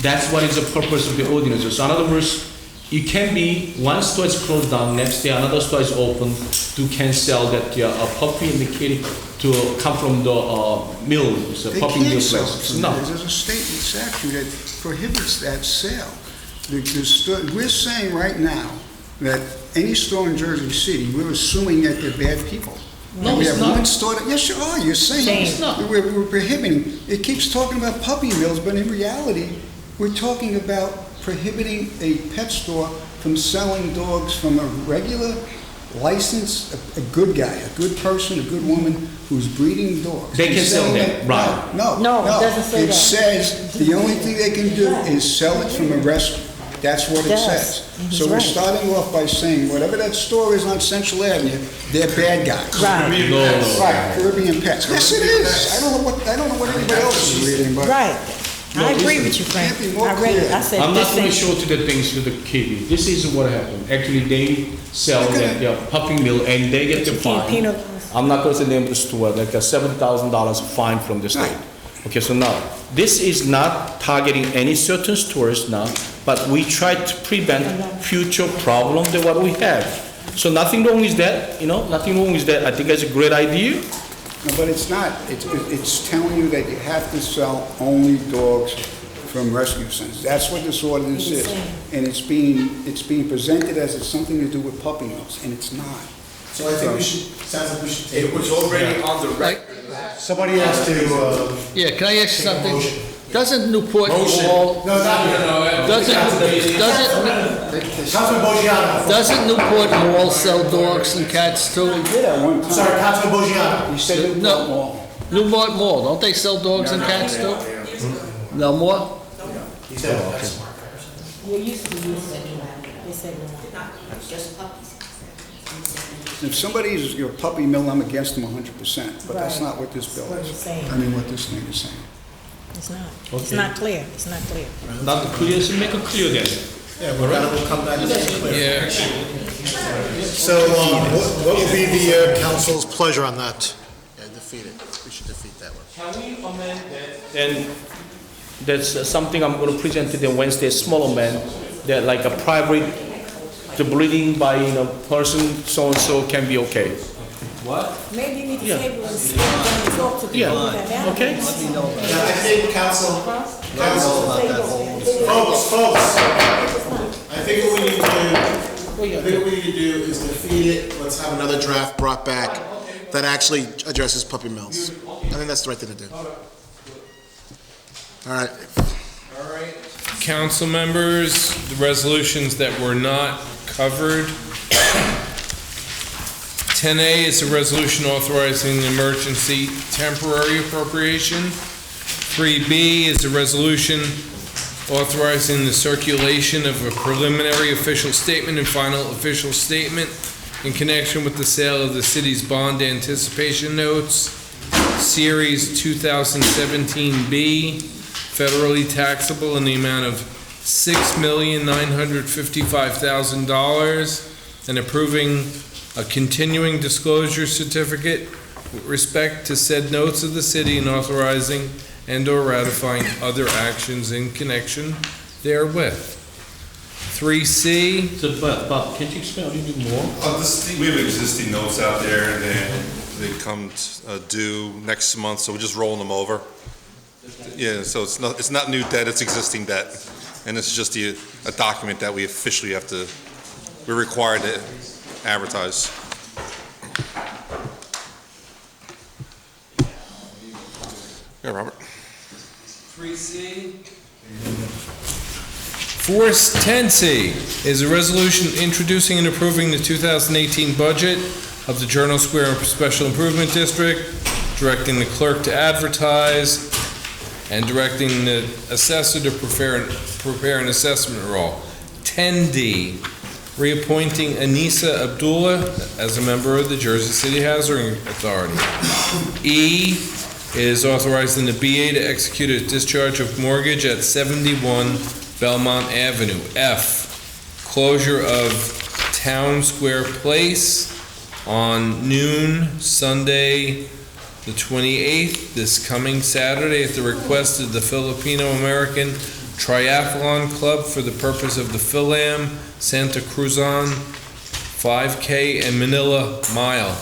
That's what is the purpose of the ordinances. So in other words, it can be one store is closed down, next day another store is open to can sell that a puppy and the kitty to come from the mill, the They puppy mill can't sell it place. from No. there. There's a state statute that prohibits that sale. We're saying right now that any store in Jersey City, we're assuming that they're bad people. No, We it's have not. one store that, yes, you are, you're saying. No, it's not. We're prohibiting, it keeps talking about puppy mills, but in reality, we're talking about prohibiting a pet store from selling dogs from a regular licensed, a good guy, a good person, a good woman who's breeding dogs. They can sell Selling them, right. No, No, it doesn't say It that. says the only thing they can do is sell it from a rescue. That's what it does. says. He's So we're right. starting off by saying, whatever that store is on Central Avenue, they're bad guys. Right. No. Right, Caribbean Pets. Yes, it is. I don't know what everybody else is reading, but. Right. No, I agree listen, with you, Frank. can't be more I read it. clear. I said I'm not this going to ain't. show to the things to the kitty. This is what happened. Actually, they sell that puppy mill and they get the fine. Filipino. I'm not going to say the name of the store, like a $7,000 fine from the state. Okay, so now, this is not targeting any certain stores now, but we try to prevent future problems than what we have. So nothing wrong with that, nothing wrong with that. I think that's a great idea. No, but it's not. It's telling you that you have to sell only dogs from rescue centers. That's what this ordinance is. And it's being presented as it's something to do with puppy mills, and it's not. So I think sounds like we should take. It was already on the record. Somebody has to, Yeah, can I ask you something? Doesn't Newport Mall, doesn't Newport Mall sell dogs and cats too? Sorry, Councilman Bojano. You said Newport Mall. Newport Mall, don't they sell dogs and cats too? No more? He said, You used to use it, they said no. If somebody's your puppy mill, I'm against them 100%, but that's Right. not what this bill That's what is. you're saying. I mean, what this thing is saying. It's not. It's Okay. not clear. It's not clear. Not clear, so make it clear then. yeah, we'll come back to that. Yeah. So, what will be the council's pleasure on that? Yeah, defeat it. We should defeat that one. Can we amend that? Then that's something I'm going to present to them Wednesday, small amendment, that like a private, the breeding by, person so-and-so can be okay. What? Maybe you need to Yeah. table and sit down and talk to people Yeah. that have Okay. animals. Yeah, I think council, folks, I think what we need to do, is defeat it. Let's have another draft brought back that actually addresses puppy mills. I think that's the right thing to do. All right. Council members, the resolutions that were not covered. 10A is a resolution authorizing the emergency temporary appropriation. 3B is a resolution authorizing the circulation of a preliminary official statement and final official statement in connection with the sale of the city's bond anticipation notes, Series 2017B, federally taxable in the amount of $6,955,000, and approving a continuing disclosure certificate with respect to said notes of the city and authorizing and/or ratifying other actions in connection therewith. 3C. So, but can you explain a little bit more? We have existing notes out there, and they come due next month, so we're just rolling them over. Yeah, so it's not new debt, it's existing debt, and it's just a document that we officially we're required to advertise. Yeah, Robert. 3C. 10C is a resolution introducing and approving the 2018 budget of the Journal Square Special Improvement District, directing the clerk to advertise, and directing the assessor to prepare an assessment roll. 10D, reappointing Anissa Abdullah as a member of the Jersey City Housing Authority. E is authorizing the BA to execute a discharge of mortgage at 71 Belmont Avenue. F, closure of Town Square Place on noon, Sunday, the 28th, this coming Saturday, at the request of the Filipino-American Triathlon Club for the purpose of the Philam Santa Cruzan 5K and Manila Mile.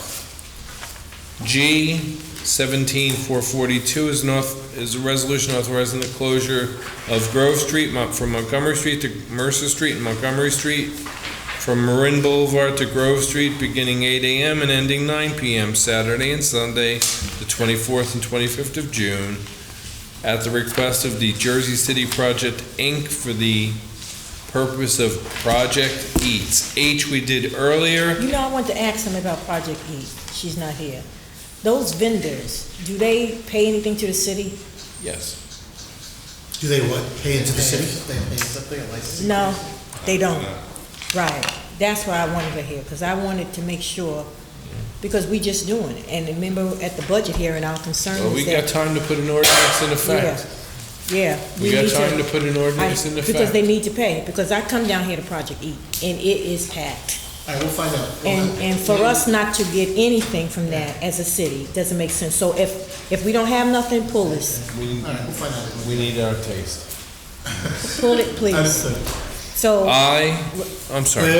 G, 17442 is a resolution authorizing the closure of Grove Street from Montgomery Street to Mercer Street and Montgomery Street, from Marin Boulevard to Grove Street, beginning 8 a.m. and ending 9 p.m. Saturday and Sunday, the 24th and 25th of June, at the request of the Jersey City Project, Inc. for the purpose of Project Eats. H we did earlier. I want to ask him about Project E. She's not here. Those vendors, do they pay anything to the city? Yes. Do they what? Pay into the city? No, they don't. Right. That's why I wanted to hear, because I wanted to make sure, because we just doing it. And remember at the budget hearing, our concern Well, is we that. got time to put an ordinance in effect. Yeah. We got need time to put an ordinance in Because effect. they need to pay, because I come down here to Project E, and it is packed. All right, we'll find out. And for us not to get anything from that as a city, doesn't make sense. So if we don't have nothing, pull this. We need our taste. Pull it, please. So. I'm sorry.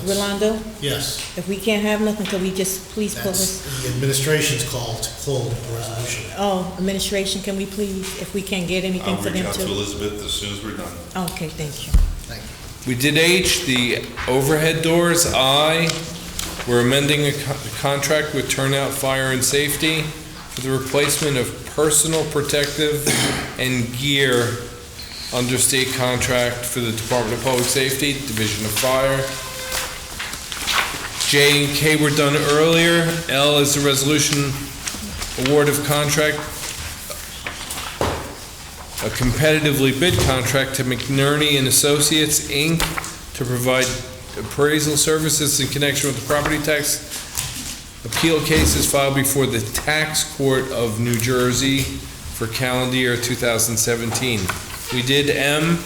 Rolando? Yes. If we can't have nothing, could we just please pull this? The administration's call to pull the resolution. Oh, administration, can we please, if we can't get anything I'll for reach them out to? to Elizabeth as soon as we're done. Okay, thank you. We did H, the overhead doors. I, we're amending a contract with Turnout Fire and Safety for the replacement of personal protective and gear under state contract for the Department of Public Safety, Division of Fire. J and K were done earlier. L is the resolution award of contract, a competitively bid contract to McNerney and Associates, Inc. to provide appraisal services in connection with the property tax appeal cases filed before the Tax Court of New Jersey for calendar year 2017. We did M.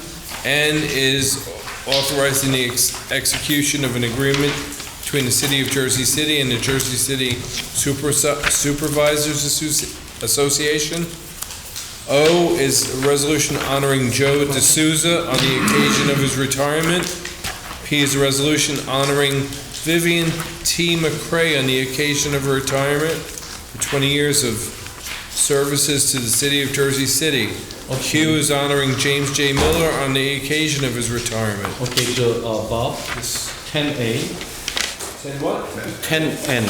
N is authorizing the execution of an agreement between the City of Jersey City and the Jersey City Supervisors Association. O is a resolution honoring Joe D'Souza on the occasion of his retirement. P is a resolution honoring Vivian T. McCray on the occasion of her retirement for 20 years of services to the City of Jersey City. Q is honoring James J. Miller on the occasion of his retirement. Okay, so Bob, this 10A. 10 what? 10N.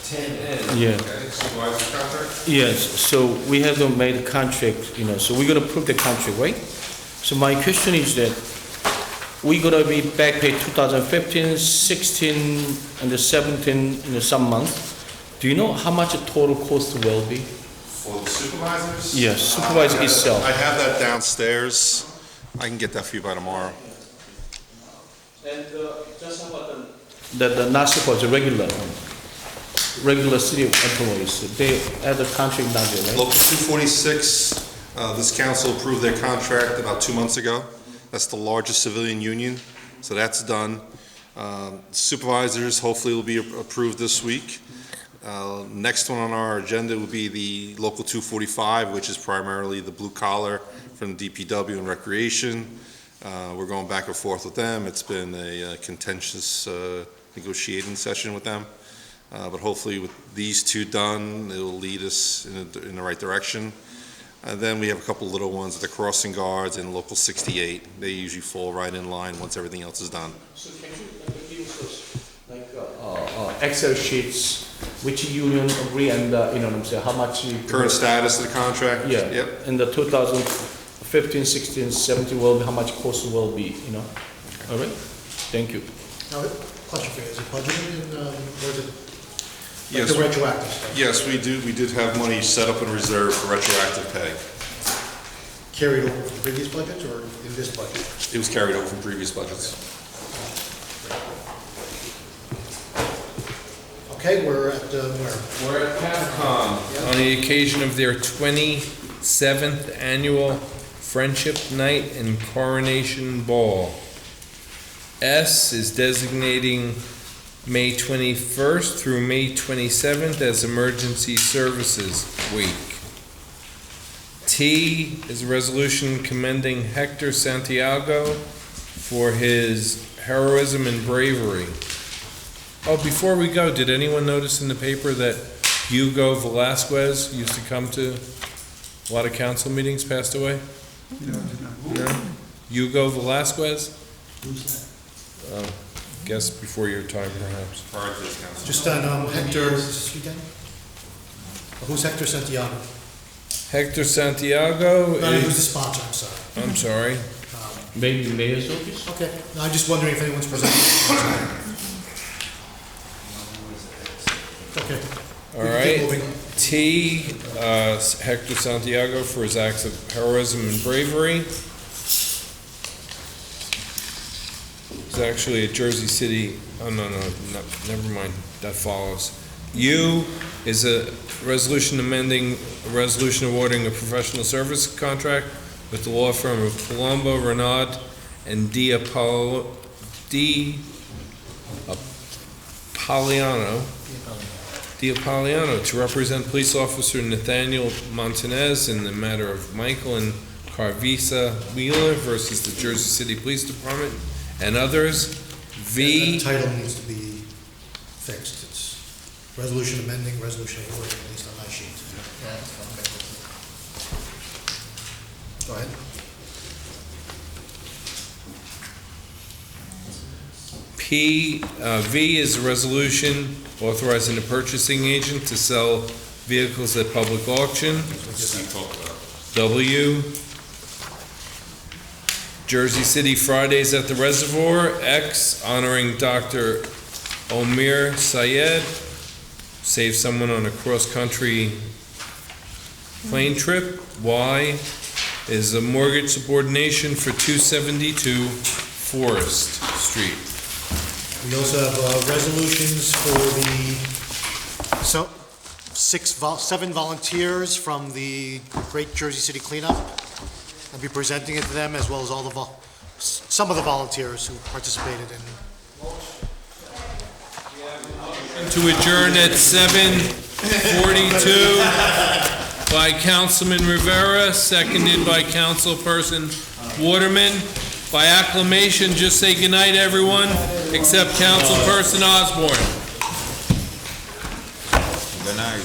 10N. Yeah. Okay, supervisor contract? Yes, so we have to make the contract, so we're gonna approve the contract, right? So my question is that we're gonna be back paid 2015, 16, and the 17 in some month. Do you know how much the total cost will be? For the supervisors? Yes, supervisor itself. I have that downstairs. I can get that for you by tomorrow. And just about the not supervisor, regular city employees, they have the contract now, right? Local 246, this council approved their contract about 2 months ago. That's the largest civilian union, so that's done. Supervisors hopefully will be approved this week. Next one on our agenda would be the Local 245, which is primarily the blue collar from DPW and Recreation. We're going back and forth with them. It's been a contentious negotiating session with them. But hopefully with these two done, it will lead us in the right direction. And then we have a couple little ones, the crossing guards and Local 68. They usually fall right in line once everything else is done. So can you give us Excel sheets, which union agree and, how much? Current status of the contract? Yeah. Yep. In the 2015, 16, 17 will be, how much cost will be, All right? Thank you. Now, question for you, is it budgeted or is it Yes. the retroactive stuff? Yes, we do. We did have money set up in reserve for retroactive pay. Carried over from previous budgets or in this budget? It was carried over from previous budgets. Okay, we're at, where? We're at Capcom on the occasion of their 27th annual Friendship Night and Coronation Ball. S is designating May 21st through May 27th as Emergency Services Week. T is a resolution commending Hector Santiago for his heroism and bravery. Oh, before we go, did anyone notice in the paper that Hugo Velasquez used to come to a lot of council meetings, passed away? No? Hugo Velasquez? Who's that? Guess before your time, perhaps. Prior to this council. Just on Hector, who's Hector Santiago? Hector Santiago No, who's the is, sponsor, I'm sorry. I'm sorry. Maybe the mayor's office? Okay, no, I'm just wondering if anyone's presenting. Okay. All We can keep right. moving. T, Hector Santiago for his acts of heroism and bravery. It's actually a Jersey City, never mind, that follows. U is a resolution amending, a resolution awarding a professional service contract with the law firm of Palumbo, Renaud, and Apoliano to represent police officer Nathaniel Montanez in the matter of Michael and Carvisa Wheeler versus the Jersey City Police Department and others. V. The title needs to be fixed. It's resolution amending, resolution awarding, at least on my sheet. Go ahead. V is a resolution authorizing the purchasing agent to sell vehicles at public auction. W, Jersey City Fridays at the Reservoir. X, honoring Dr. Omir Sayed, save someone on a cross-country plane trip. Y is a mortgage subordination for 272 Forest Street. We also have resolutions for the 7 volunteers from the Great Jersey City Cleanup. I'll be presenting it to them, as well as all the some of the volunteers who participated in. To adjourn at 7:42 by Councilman Rivera, seconded by Councilperson Waterman. By acclamation, just say goodnight, everyone, except Councilperson Osborne. Good night.